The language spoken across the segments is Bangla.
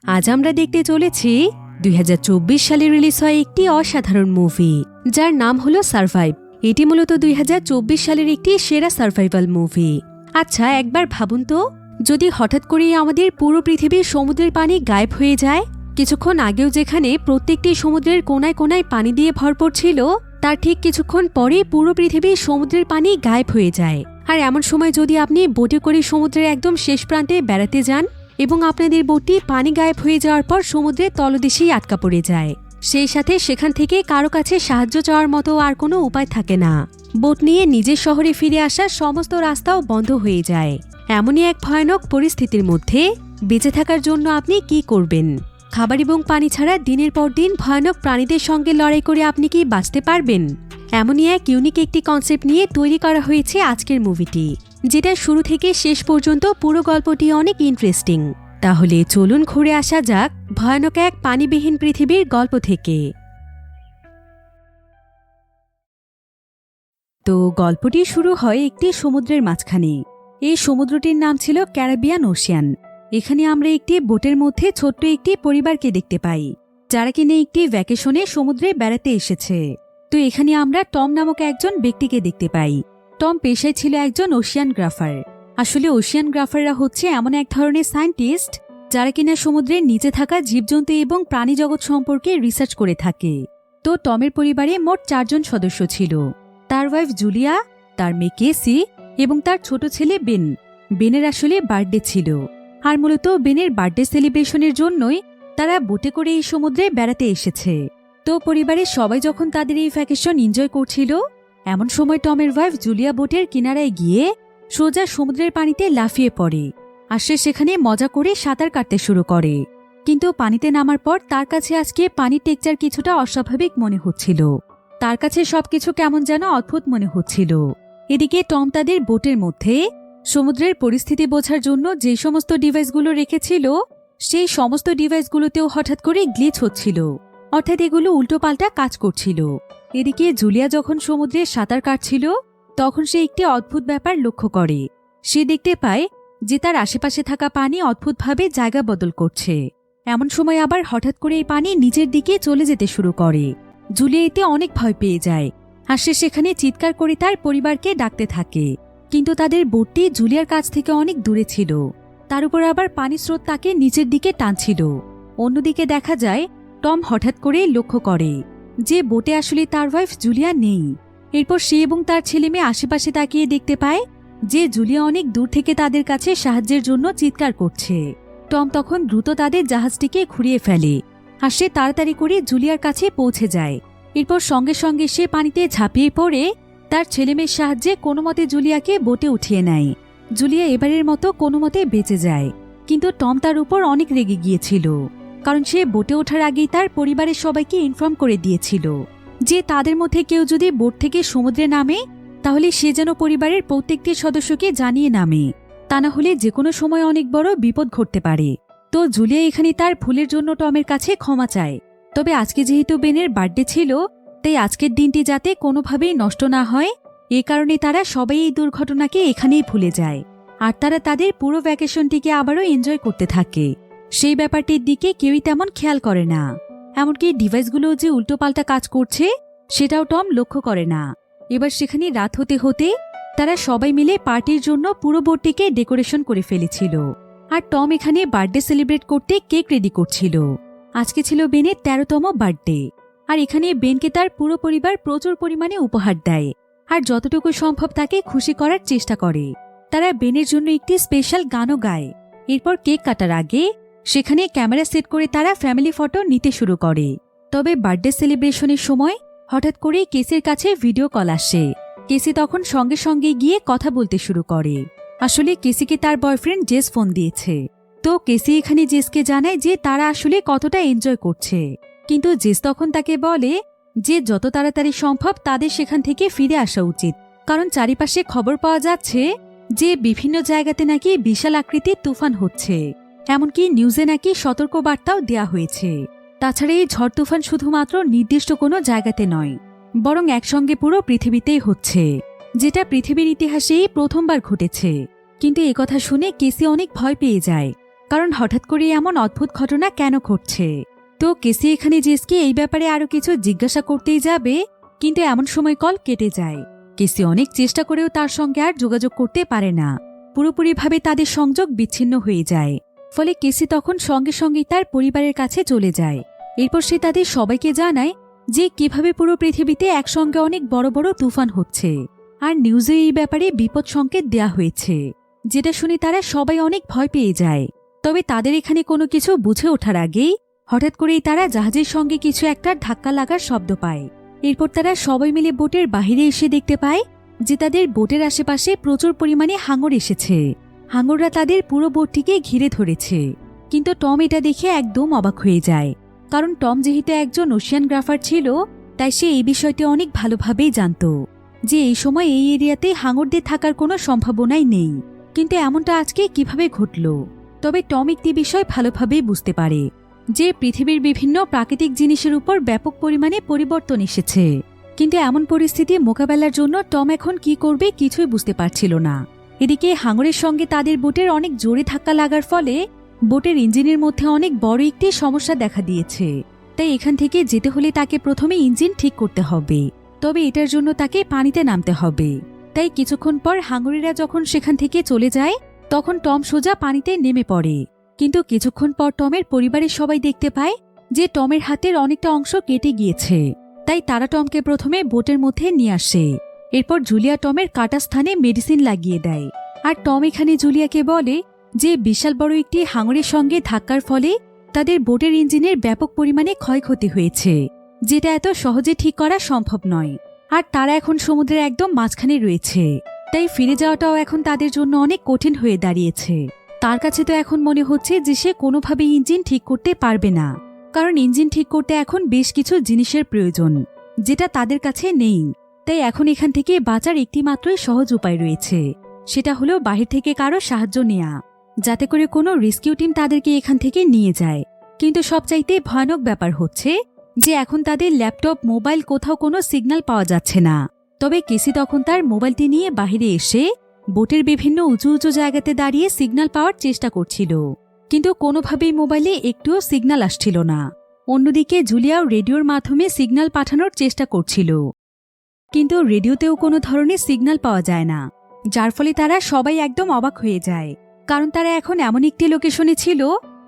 আজ আমরা দেখতে চলেছি ২০২৪ সালে রিলিজ হয় একটি অসাধারণ মুভি যার নাম হলো সারভাইভ। এটি মূলত ২০২৪ সালের একটি সেরা সারভাইভাল মুভি। আচ্ছা, একবার ভাবুন তো, যদি হঠাৎ করে আমাদের পুরো পৃথিবীর সমুদ্রের পানি গায়েব হয়ে যায়। কিছুক্ষণ আগেও যেখানে প্রত্যেকটি সমুদ্রের কোনায় কোনায় পানি দিয়ে ভরপুর ছিল, তার ঠিক কিছুক্ষণ পরে পুরো পৃথিবীর সমুদ্রের পানি গায়েব হয়ে যায়। আর এমন সময় যদি আপনি বোটে করে সমুদ্রের একদম শেষ প্রান্তে বেড়াতে যান এবং আপনাদের বোটটি পানি গায়েব হয়ে যাওয়ার পর সমুদ্রের তলদেশেই আটকা পড়ে যায়, সেই সাথে সেখান থেকে কারো কাছে সাহায্য চাওয়ার মতো আর কোনো উপায় থাকে না। বোট নিয়ে নিজের শহরে ফিরে আসার সমস্ত রাস্তাও বন্ধ হয়ে যায়। এমনই এক ভয়ানক পরিস্থিতির মধ্যে বেঁচে থাকার জন্য আপনি কি করবেন? খাবার এবং পানি ছাড়া দিনের পর দিন ভয়ানক প্রাণীদের সঙ্গে লড়াই করে আপনি কি বাঁচতে পারবেন? এমনই এক ইউনিক একটি কনসেপ্ট নিয়ে তৈরি করা হয়েছে আজকের মুভিটি, যেটা শুরু থেকে শেষ পর্যন্ত পুরো গল্পটি অনেক ইন্টারেস্টিং। তাহলে চলুন ঘুরে আসা যাক ভয়ানক এক পানিবিহীন পৃথিবীর গল্প থেকে। তো গল্পটি শুরু হয় একটি সমুদ্রের মাঝখানে। এই সমুদ্রটির নাম ছিল ক্যারিবিয়ান ওশিয়ান। এখানে আমরা একটি বোটের মধ্যে ছোট্ট একটি পরিবারকে দেখতে পাই, যারা কিনা একটি ভ্যাকেশনে সমুদ্রে বেড়াতে এসেছে। তো এখানে আমরা টম নামক একজন ব্যক্তিকে দেখতে পাই। টম পেশায় ছিল একজন ওশিয়ানগ্রাফার। আসলে ওশিয়ানগ্রাফাররা হচ্ছে এমন এক ধরনের সায়েন্টিস্ট যারা কিনা সমুদ্রের নিচে থাকা জীবজন্তু এবং প্রাণী জগৎ সম্পর্কে রিসার্চ করে থাকে। তো টমের পরিবারে মোট 4 জন সদস্য ছিল। তার ওয়াইফ জুলিয়া, তার মেয়ে কেসি এবং তার ছোট ছেলে বেন। বেনের আসলে বার্থডে ছিল, আর মূলত বেনের বার্থডে সেলিব্রেশনের জন্যই তারা বোটে করে এই সমুদ্রে বেড়াতে এসেছে। তো পরিবারের সবাই যখন তাদের এই ভ্যাকেশন এনজয় করছিল, এমন সময় টমের ওয়াইফ জুলিয়া বোটের কিনারায় গিয়ে সোজা সমুদ্রের পানিতে লাফিয়ে পড়ে। আর সে সেখানে মজা করে সাঁতার কাটতে শুরু করে। কিন্তু পানিতে নামার পর তার কাছে আজকে পানির টেক্সচার কিছুটা অস্বাভাবিক মনে হচ্ছিল। তার কাছে সবকিছু কেমন যেন অদ্ভুত মনে হচ্ছিল। এদিকে টম তাদের বোটের মধ্যে সমুদ্রের পরিস্থিতি বোঝার জন্য যে সমস্ত ডিভাইসগুলো রেখেছিল, সেই সমস্ত ডিভাইসগুলোতেও হঠাৎ করে গ্লিচ হচ্ছিল, অর্থাৎ এগুলো উল্টোপাল্টা কাজ করছিল। এদিকে জুলিয়া যখন সমুদ্রে সাঁতার কাটছিল, তখন সে একটি অদ্ভুত ব্যাপার লক্ষ্য করে। সে দেখতে পায় যে তার আশেপাশে থাকা পানি অদ্ভুতভাবে জায়গা বদল করছে। এমন সময় আবার হঠাৎ করে এই পানি নিচের দিকে চলে যেতে শুরু করে। জুলিয়া এতে অনেক ভয় পেয়ে যায়, আর সে সেখানে চিৎকার করে তার পরিবারকে ডাকতে থাকে। কিন্তু তাদের বোটটি জুলিয়ার কাছ থেকে অনেক দূরে ছিল। তার উপর আবার পানির স্রোত তাকে নিচের দিকে টানছিল। অন্যদিকে দেখা যায় টম হঠাৎ করে লক্ষ্য করে যে বোটে আসলে তার ওয়াইফ জুলিয়া নেই। এরপর সে এবং তার ছেলে মেয়ে আশেপাশে তাকিয়ে দেখতে পায় যে জুলিয়া অনেক দূর থেকে তাদের কাছে সাহায্যের জন্য চিৎকার করছে। টম তখন দ্রুত তাদের জাহাজটিকে ঘুরিয়ে ফেলে, আর সে তাড়াতাড়ি করে জুলিয়ার কাছে পৌঁছে যায়। এরপর সঙ্গে সঙ্গে সে পানিতে ঝাঁপিয়ে পড়ে তার ছেলেমেয়ের সাহায্যে কোনো মতে জুলিয়াকে বোটে উঠিয়ে নেয়। জুলিয়া এবারের মতো কোনো মতে বেঁচে যায়। কিন্তু টম তার উপর অনেক রেগে গিয়েছিল, কারণ সে বোটে ওঠার আগেই তার পরিবারের সবাইকে ইনফর্ম করে দিয়েছিল যে তাদের মধ্যে কেউ যদি বোট থেকে সমুদ্রে নামে, তাহলে সে যেন পরিবারের প্রত্যেকটি সদস্যকে জানিয়ে নামে, তা না হলে যে কোনো সময় অনেক বড় বিপদ ঘটতে পারে। তো জুলিয়া এখানে তার ভুলের জন্য টমের কাছে ক্ষমা চায়। তবে আজকে যেহেতু বেনের বার্থডে ছিল, তাই আজকের দিনটি যাতে কোনোভাবেই নষ্ট না হয়, এ কারণে তারা সবাই এই দুর্ঘটনাকে এখানেই ভুলে যায়। আর তারা তাদের পুরো ভ্যাকেশনটিকে আবারও এনজয় করতে থাকে। সেই ব্যাপারটির দিকে কেউই তেমন খেয়াল করে না। এমনকি ডিভাইসগুলো যে উল্টোপাল্টা কাজ করছে, সেটাও টম লক্ষ্য করে না। এবার সেখানে রাত হতে হতে তারা সবাই মিলে পার্টির জন্য পুরো বোটটিকে ডেকোরেশন করে ফেলেছিল। আর টম এখানে বার্থডে সেলিব্রেট করতে কেক রেডি করছিল। আজকে ছিল বেনের 13তম বার্থডে। আর এখানে বেনকে তার পুরো পরিবার প্রচুর পরিমাণে উপহার দেয়, আর যতটুকু সম্ভব তাকে খুশি করার চেষ্টা করে। তারা বেনের জন্য একটি স্পেশাল গানও গায়। এরপর কেক কাটার আগে সেখানে ক্যামেরা সেট করে তারা ফ্যামিলি ফটো নিতে শুরু করে। তবে বার্থডে সেলিব্রেশনের সময় হঠাৎ করে কেসির কাছে ভিডিও কল আসে। কেসি তখন সঙ্গে সঙ্গে গিয়ে কথা বলতে শুরু করে। আসলে কেসিকে তার বয়ফ্রেন্ড জেস ফোন দিয়েছে। তো কেসি এখানে জেসকে জানায় যে তারা আসলে কতটা এনজয় করছে। কিন্তু জেস তখন তাকে বলে যে যত তাড়াতাড়ি সম্ভব তাদের সেখান থেকে ফিরে আসা উচিত, কারণ চারিপাশে খবর পাওয়া যাচ্ছে যে বিভিন্ন জায়গাতে নাকি বিশাল আকৃতির তুফান হচ্ছে। এমনকি নিউজে নাকি সতর্কবার্তাও দেয়া হয়েছে। তাছাড়া এই ঝড় তুফান শুধুমাত্র নির্দিষ্ট কোনো জায়গাতে নয়, বরং একসঙ্গে পুরো পৃথিবীতেই হচ্ছে, যেটা পৃথিবীর ইতিহাসেই প্রথমবার ঘটেছে। কিন্তু একথা শুনে কেসি অনেক ভয় পেয়ে যায়। কারণ হঠাৎ করে এমন অদ্ভুত ঘটনা কেন ঘটছে। তো কেসি এখানে জেসকে এই ব্যাপারে আরো কিছু জিজ্ঞাসা করতেই যাবে, কিন্তু এমন সময় কল কেটে যায়। কেসি অনেক চেষ্টা করেও তার সঙ্গে আর যোগাযোগ করতে পারে না, পুরোপুরিভাবে তাদের সংযোগ বিচ্ছিন্ন হয়ে যায়। ফলে কেসি তখন সঙ্গে সঙ্গেই তার পরিবারের কাছে চলে যায়। এরপর সে তাদের সবাইকে জানায় যে কিভাবে পুরো পৃথিবীতে একসঙ্গে অনেক বড় বড় তুফান হচ্ছে, আর নিউজে এই ব্যাপারে বিপদ সংকেত দেয়া হয়েছে, যেটা শুনে তারা সবাই অনেক ভয় পেয়ে যায়। তবে তাদের এখানে কোনো কিছু বুঝে ওঠার আগেই হঠাৎ করেই তারা জাহাজের সঙ্গে কিছু একটা ধাক্কা লাগার শব্দ পায়। এরপর তারা সবাই মিলে বোটের বাহিরে এসে দেখতে পায় যে তাদের বোটের আশেপাশে প্রচুর পরিমাণে হাঙর এসেছে। হাঙররা তাদের পুরো বোটটিকে ঘিরে ধরেছে। কিন্তু টম এটা দেখে একদম অবাক হয়ে যায়, কারণ টম যেহেতু একজন ওশিয়ানগ্রাফার ছিল, তাই সে এই বিষয়টি অনেক ভালোভাবেই জানত যে এই সময় এই এরিয়াতে হাঙরদের থাকার কোনো সম্ভাবনাই নেই। কিন্তু এমনটা আজকে কিভাবে ঘটল? তবে টম একটি বিষয় ভালোভাবেই বুঝতে পারে যে পৃথিবীর বিভিন্ন প্রাকৃতিক জিনিসের উপর ব্যাপক পরিমাণে পরিবর্তন এসেছে। কিন্তু এমন পরিস্থিতি মোকাবেলার জন্য টম এখন কি করবে কিছুই বুঝতে পারছিল না। এদিকে হাঙরের সঙ্গে তাদের বোটের অনেক জোরে ধাক্কা লাগার ফলে বোটের ইঞ্জিনের মধ্যে অনেক বড় একটি সমস্যা দেখা দিয়েছে। তাই এখান থেকে যেতে হলে তাকে প্রথমে ইঞ্জিন ঠিক করতে হবে, তবে এটার জন্য তাকে পানিতে নামতে হবে। তাই কিছুক্ষণ পর হাঙরেরা যখন সেখান থেকে চলে যায়, তখন টম সোজা পানিতে নেমে পড়ে। কিন্তু কিছুক্ষণ পর টমের পরিবারের সবাই দেখতে পায় যে টমের হাতের অনেকটা অংশ কেটে গিয়েছে। তাই তারা টমকে প্রথমে বোটের মধ্যে নিয়ে আসে। এরপর জুলিয়া টমের কাটা স্থানে মেডিসিন লাগিয়ে দেয়। আর টম এখানে জুলিয়াকে বলে যে বিশাল বড় একটি হাঙরের সঙ্গে ধাক্কার ফলে তাদের বোটের ইঞ্জিনের ব্যাপক পরিমাণে ক্ষয়ক্ষতি হয়েছে, যেটা এত সহজে ঠিক করা সম্ভব নয়। আর তারা এখন সমুদ্রের একদম মাঝখানে রয়েছে, তাই ফিরে যাওয়াটাও এখন তাদের জন্য অনেক কঠিন হয়ে দাঁড়িয়েছে। তার কাছে তো এখন মনে হচ্ছে যে সে কোনোভাবেই ইঞ্জিন ঠিক করতে পারবে না, কারণ ইঞ্জিন ঠিক করতে এখন বেশ কিছু জিনিসের প্রয়োজন, যেটা তাদের কাছে নেই। তাই এখন এখান থেকে বাঁচার একটি মাত্রই সহজ উপায় রয়েছে, সেটা হলো বাহির থেকে কারো সাহায্য নেওয়া, যাতে করে কোনো রেস্কিউ টিম তাদেরকে এখান থেকে নিয়ে যায়। কিন্তু সবচাইতে ভয়ানক ব্যাপার হচ্ছে যে এখন তাদের ল্যাপটপ, মোবাইল, কোথাও কোনো সিগন্যাল পাওয়া যাচ্ছে না। তবে কেসি তখন তার মোবাইলটি নিয়ে বাহিরে এসে বোটের বিভিন্ন উঁচু উঁচু জায়গাতে দাঁড়িয়ে সিগন্যাল পাওয়ার চেষ্টা করছিল, কিন্তু কোনোভাবেই মোবাইলে একটুও সিগন্যাল আসছিল না। অন্যদিকে জুলিয়াও রেডিওর মাধ্যমে সিগন্যাল পাঠানোর চেষ্টা করছিল, কিন্তু রেডিওতেও কোনো ধরনের সিগন্যাল পাওয়া যায় না, যার ফলে তারা সবাই একদম অবাক হয়ে যায়। কারণ তারা এখন এমন একটি লোকেশনে ছিল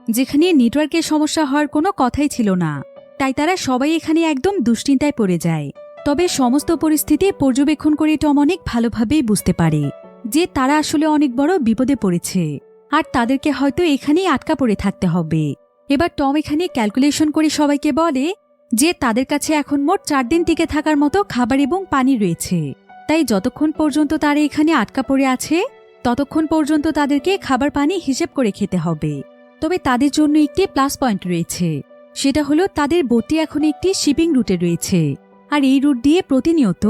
যেখানে নেটওয়ার্কের সমস্যা হওয়ার কোনো কথাই ছিল না। তাই তারা সবাই এখানে একদম দুশ্চিন্তায় পড়ে যায়। তবে সমস্ত পরিস্থিতি পর্যবেক্ষণ করে টম অনেক ভালোভাবেই বুঝতে পারে যে তারা আসলে অনেক বড় বিপদে পড়েছে, আর তাদেরকে হয়তো এখানেই আটকা পড়ে থাকতে হবে। এবার টম এখানে ক্যালকুলেশন করে সবাইকে বলে যে তাদের কাছে এখন মোট 4 দিন টিকে থাকার মতো খাবার এবং পানি রয়েছে। তাই যতক্ষণ পর্যন্ত তারা এখানে আটকা পড়ে আছে, ততক্ষণ পর্যন্ত তাদেরকে খাবার পানি হিসেব করে খেতে হবে। তবে তাদের জন্য একটি প্লাস পয়েন্ট রয়েছে, সেটা হলো তাদের বোটটি এখন একটি শিপিং রুটে রয়েছে, আর এই রুট দিয়ে প্রতিনিয়ত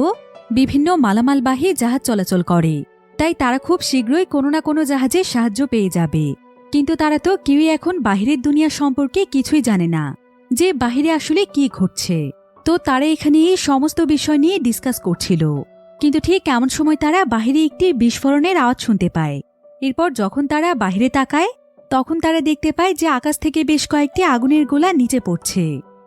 বিভিন্ন মালামালবাহী জাহাজ চলাচল করে। তাই তারা খুব শীঘ্রই কোনো না কোনো জাহাজের সাহায্য পেয়ে যাবে। কিন্তু তারা তো কেউই এখন বাহিরের দুনিয়া সম্পর্কে কিছুই জানে না যে বাহিরে আসলে কি ঘটছে। তো তারা এখানে এই সমস্ত বিষয় নিয়ে ডিসকাস করছিল। কিন্তু ঠিক এমন সময় তারা বাহিরে একটি বিস্ফোরণের আওয়াজ শুনতে পায়। এরপর যখন তারা বাহিরে তাকায়, তখন তারা দেখতে পায় যে আকাশ থেকে বেশ কয়েকটি আগুনের গোলা নিচে পড়ছে।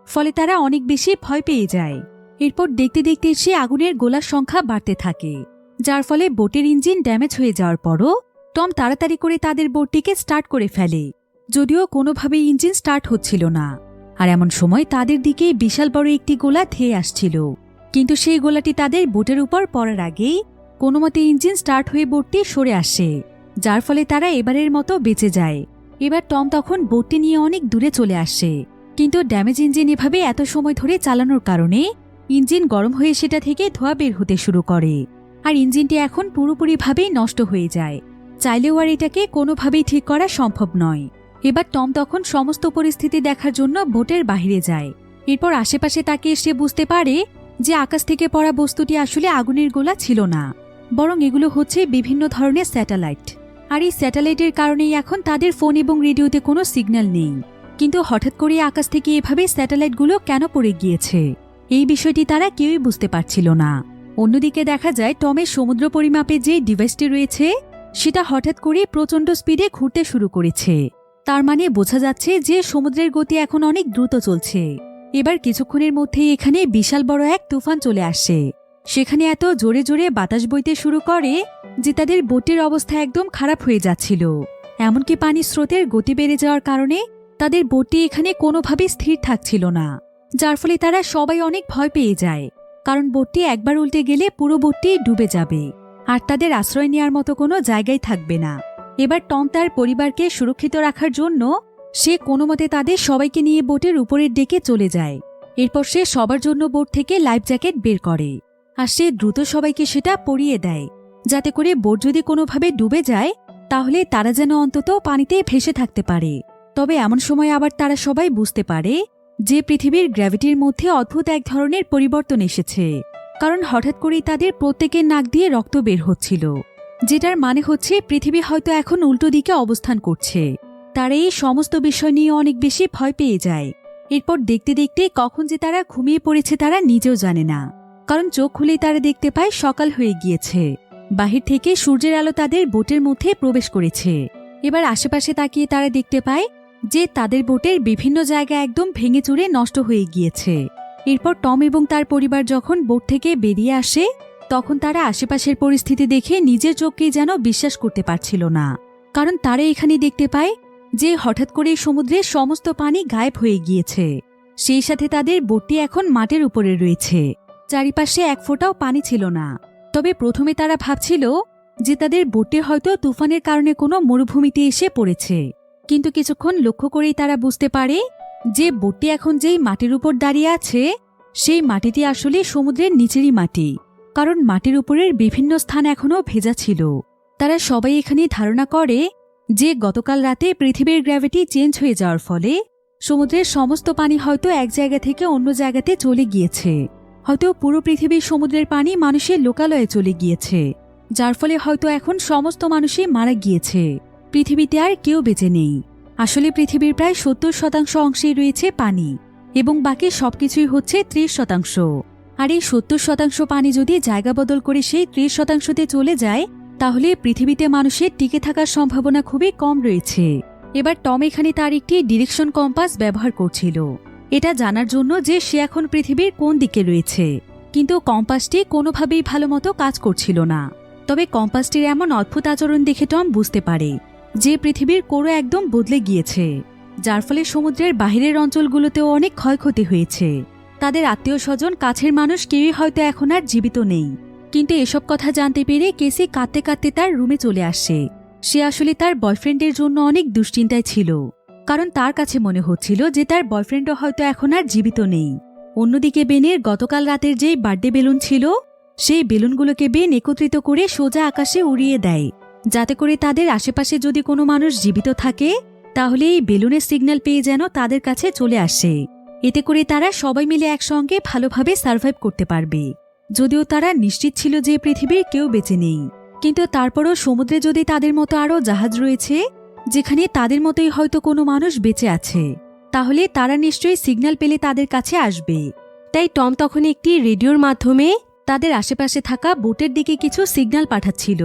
ফলে তারা অনেক বেশি ভয় পেয়ে যায়। এরপর দেখতে দেখতে সে আগুনের গোলার সংখ্যা বাড়তে থাকে, যার ফলে বোটের ইঞ্জিন ড্যামেজ হয়ে যাওয়ার পরও টম তাড়াতাড়ি করে তাদের বোটটিকে স্টার্ট করে ফেলে, যদিও কোনোভাবেই ইঞ্জিন স্টার্ট হচ্ছিল না। আর এমন সময় তাদের দিকে বিশাল বড় একটি গোলা ধেয়ে আসছিল, কিন্তু সেই গোলাটি তাদের বোটের উপর পড়ার আগেই কোনোমতে ইঞ্জিন স্টার্ট হয়ে বোটটি সরে আসে, যার ফলে তারা এবারের মতো বেঁচে যায়। এবার টম তখন বোটটি নিয়ে অনেক দূরে চলে আসে, কিন্তু ড্যামেজ ইঞ্জিন এভাবে এত সময় ধরে চালানোর কারণে ইঞ্জিন গরম হয়ে সেটা থেকে ধোঁয়া বের হতে শুরু করে, আর ইঞ্জিনটি এখন পুরোপুরিভাবেই নষ্ট হয়ে যায়। চাইলেও আর এটাকে কোনোভাবেই ঠিক করা সম্ভব নয়। এবার টম তখন সমস্ত পরিস্থিতি দেখার জন্য বোটের বাহিরে যায়। এরপর আশেপাশে তাকে সে বুঝতে পারে যে আকাশ থেকে পড়া বস্তুটি আসলে আগুনের গোলা ছিল না, বরং এগুলো হচ্ছে বিভিন্ন ধরনের স্যাটেলাইট। আর এই স্যাটেলাইটের কারণেই এখন তাদের ফোন এবং রেডিওতে কোনো সিগন্যাল নেই। কিন্তু হঠাৎ করে আকাশ থেকে এভাবে স্যাটেলাইটগুলো কেন পড়ে গিয়েছে, এই বিষয়টি তারা কেউই বুঝতে পারছিল না। অন্যদিকে দেখা যায় টমের সমুদ্র পরিমাপে যে ডিভাইসটি রয়েছে সেটা হঠাৎ করে প্রচণ্ড স্পিডে ঘুরতে শুরু করেছে। তার মানে বোঝা যাচ্ছে যে সমুদ্রের গতি এখন অনেক দ্রুত চলছে। এবার কিছুক্ষণের মধ্যেই এখানে বিশাল বড় এক তুফান চলে আসে। সেখানে এত জোরে জোরে বাতাস বইতে শুরু করে যে তাদের বোটের অবস্থা একদম খারাপ হয়ে যাচ্ছিল। এমনকি পানির স্রোতের গতি বেড়ে যাওয়ার কারণে তাদের বোটটি এখানে কোনোভাবেই স্থির থাকছিল না, যার ফলে তারা সবাই অনেক ভয় পেয়ে যায়, কারণ বোটটি একবার উল্টে গেলে পুরো বোটটি ডুবে যাবে আর তাদের আশ্রয় নেওয়ার মতো কোনো জায়গায় থাকবে না। এবার টম তার পরিবারকে সুরক্ষিত রাখার জন্য সে কোনোমতে তাদের সবাইকে নিয়ে বোটের উপরের ডেকে চলে যায়। এরপর সে সবার জন্য বোট থেকে লাইফ জ্যাকেট বের করে আর সে দ্রুত সবাইকে সেটা পরিয়ে দেয়, যাতে করে বোট যদি কোনোভাবে ডুবে যায় তাহলে তারা যেন অন্তত পানিতে ভেসে থাকতে পারে। তবে এমন সময় আবার তারা সবাই বুঝতে পারে যে পৃথিবীর গ্র্যাভিটির মধ্যে অদ্ভুত এক ধরনের পরিবর্তন এসেছে, কারণ হঠাৎ করেই তাদের প্রত্যেকের নাক দিয়ে রক্ত বের হচ্ছিল, যেটার মানে হচ্ছে পৃথিবী হয়তো এখন উল্টো দিকে অবস্থান করছে। তারা এই সমস্ত বিষয় নিয়ে অনেক বেশি ভয় পেয়ে যায়। এরপর দেখতে দেখতে কখন যে তারা ঘুমিয়ে পড়েছে তারা নিজেও জানে না, কারণ চোখ খুলেই তারা দেখতে পায় সকাল হয়ে গিয়েছে। বাহির থেকে সূর্যের আলো তাদের বোটের মধ্যে প্রবেশ করেছে। এবার আশেপাশে তাকিয়ে তারা দেখতে পায় যে তাদের বোটের বিভিন্ন জায়গা একদম ভেঙে চুরে নষ্ট হয়ে গিয়েছে। এরপর টম এবং তার পরিবার যখন বোট থেকে বেরিয়ে আসে তখন তারা আশেপাশের পরিস্থিতি দেখে নিজের চোখকেই যেন বিশ্বাস করতে পারছিল না, কারণ তারা এখানে দেখতে পায় যে হঠাৎ করে সমুদ্রের সমস্ত পানি গায়েব হয়ে গিয়েছে। সেই সাথে তাদের বোটটি এখন মাটির উপরে রয়েছে, চারিপাশে এক ফোঁটাও পানি ছিল না। তবে প্রথমে তারা ভাবছিল যে তাদের বোটটি হয়তো তুফানের কারণে কোনো মরুভূমিতে এসে পড়েছে, কিন্তু কিছুক্ষণ লক্ষ্য করেই তারা বুঝতে পারে যে বোটটি এখন যেই মাটির উপর দাঁড়িয়ে আছে সেই মাটিটি আসলে সমুদ্রের নিচেরই মাটি, কারণ মাটির উপরের বিভিন্ন স্থান এখনও ভেজা ছিল। তারা সবাই এখানে ধারণা করে যে গতকাল রাতে পৃথিবীর গ্র্যাভিটি চেঞ্জ হয়ে যাওয়ার ফলে সমুদ্রের সমস্ত পানি হয়তো এক জায়গা থেকে অন্য জায়গাতে চলে গিয়েছে। হয়তো পুরো পৃথিবীর সমুদ্রের পানি মানুষের লোকালয়ে চলে গিয়েছে, যার ফলে হয়তো এখন সমস্ত মানুষই মারা গিয়েছে, পৃথিবীতে আর কেউ বেঁচে নেই। আসলে পৃথিবীর প্রায় 70% অংশেই রয়েছে পানি এবং বাকি সবকিছুই হচ্ছে 30%। আর এই 70% পানি যদি জায়গা বদল করে সেই 30%তে চলে যায় তাহলে পৃথিবীতে মানুষের টিকে থাকার সম্ভাবনা খুবই কম রয়েছে। এবার টম এখানে তার একটি ডিরেকশন কম্পাস ব্যবহার করছিল এটা জানার জন্য যে সে এখন পৃথিবীর কোন দিকে রয়েছে, কিন্তু কম্পাসটি কোনোভাবেই ভালো মতো কাজ করছিল না। তবে কম্পাসটির এমন অদ্ভুত আচরণ দেখে টম বুঝতে পারে যে পৃথিবীর কোরো একদম বদলে গিয়েছে, যার ফলে সমুদ্রের বাহিরের অঞ্চলগুলোতেও অনেক ক্ষয়ক্ষতি হয়েছে। তাদের আত্মীয় স্বজন কাছের মানুষ কেউই হয়তো এখন আর জীবিত নেই। কিন্তু এসব কথা জানতে পেরে কেসি কাঁদতে কাঁদতে তার রুমে চলে আসে। সে আসলে তার বয়ফ্রেন্ডের জন্য অনেক দুশ্চিন্তায় ছিল, কারণ তার কাছে মনে হচ্ছিল যে তার বয়ফ্রেন্ডও হয়তো এখন আর জীবিত নেই। অন্যদিকে বেনের গতকাল রাতের যেই বার্থডে বেলুন ছিল সেই বেলুনগুলোকে বেন একত্রিত করে সোজা আকাশে উড়িয়ে দেয়, যাতে করে তাদের আশেপাশে যদি কোনো মানুষ জীবিত থাকে তাহলে এই বেলুনের সিগন্যাল পেয়ে যেন তাদের কাছে চলে আসে। এতে করে তারা সবাই মিলে একসঙ্গে ভালোভাবে সার্ভাইভ করতে পারবে। যদিও তারা নিশ্চিত ছিল যে পৃথিবীর কেউ বেঁচে নেই, কিন্তু তারপরও সমুদ্রে যদি তাদের মতো আরও জাহাজ রয়েছে যেখানে তাদের মতোই হয়তো কোনো মানুষ বেঁচে আছে, তাহলে তারা নিশ্চয়ই সিগন্যাল পেলে তাদের কাছে আসবে। তাই টম তখন একটি রেডিওর মাধ্যমে তাদের আশেপাশে থাকা বোটের দিকে কিছু সিগন্যাল পাঠাচ্ছিল,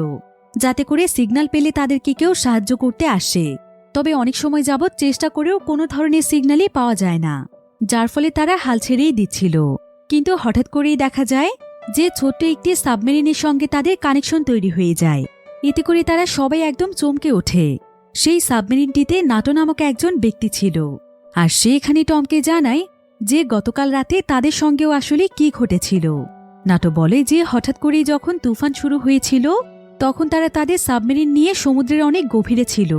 যাতে করে সিগন্যাল পেলে তাদেরকে কেউ সাহায্য করতে আসে। তবে অনেক সময় যাবৎ চেষ্টা করেও কোনো ধরনের সিগন্যালই পাওয়া যায় না, যার ফলে তারা হাল ছেড়েই দিচ্ছিল। কিন্তু হঠাৎ করেই দেখা যায় যে ছোট্ট একটি সাবমেরিনের সঙ্গে তাদের কানেকশন তৈরি হয়ে যায়। এতে করে তারা সবাই একদম চমকে ওঠে। সেই সাবমেরিনটিতে নাটো নামক একজন ব্যক্তি ছিল, আর সে এখানে টমকে জানায় যে গতকাল রাতে তাদের সঙ্গেও আসলে কি ঘটেছিল। নাটো বলে যে হঠাৎ করেই যখন তুফান শুরু হয়েছিল তখন তারা তাদের সাবমেরিন নিয়ে সমুদ্রের অনেক গভীরে ছিল,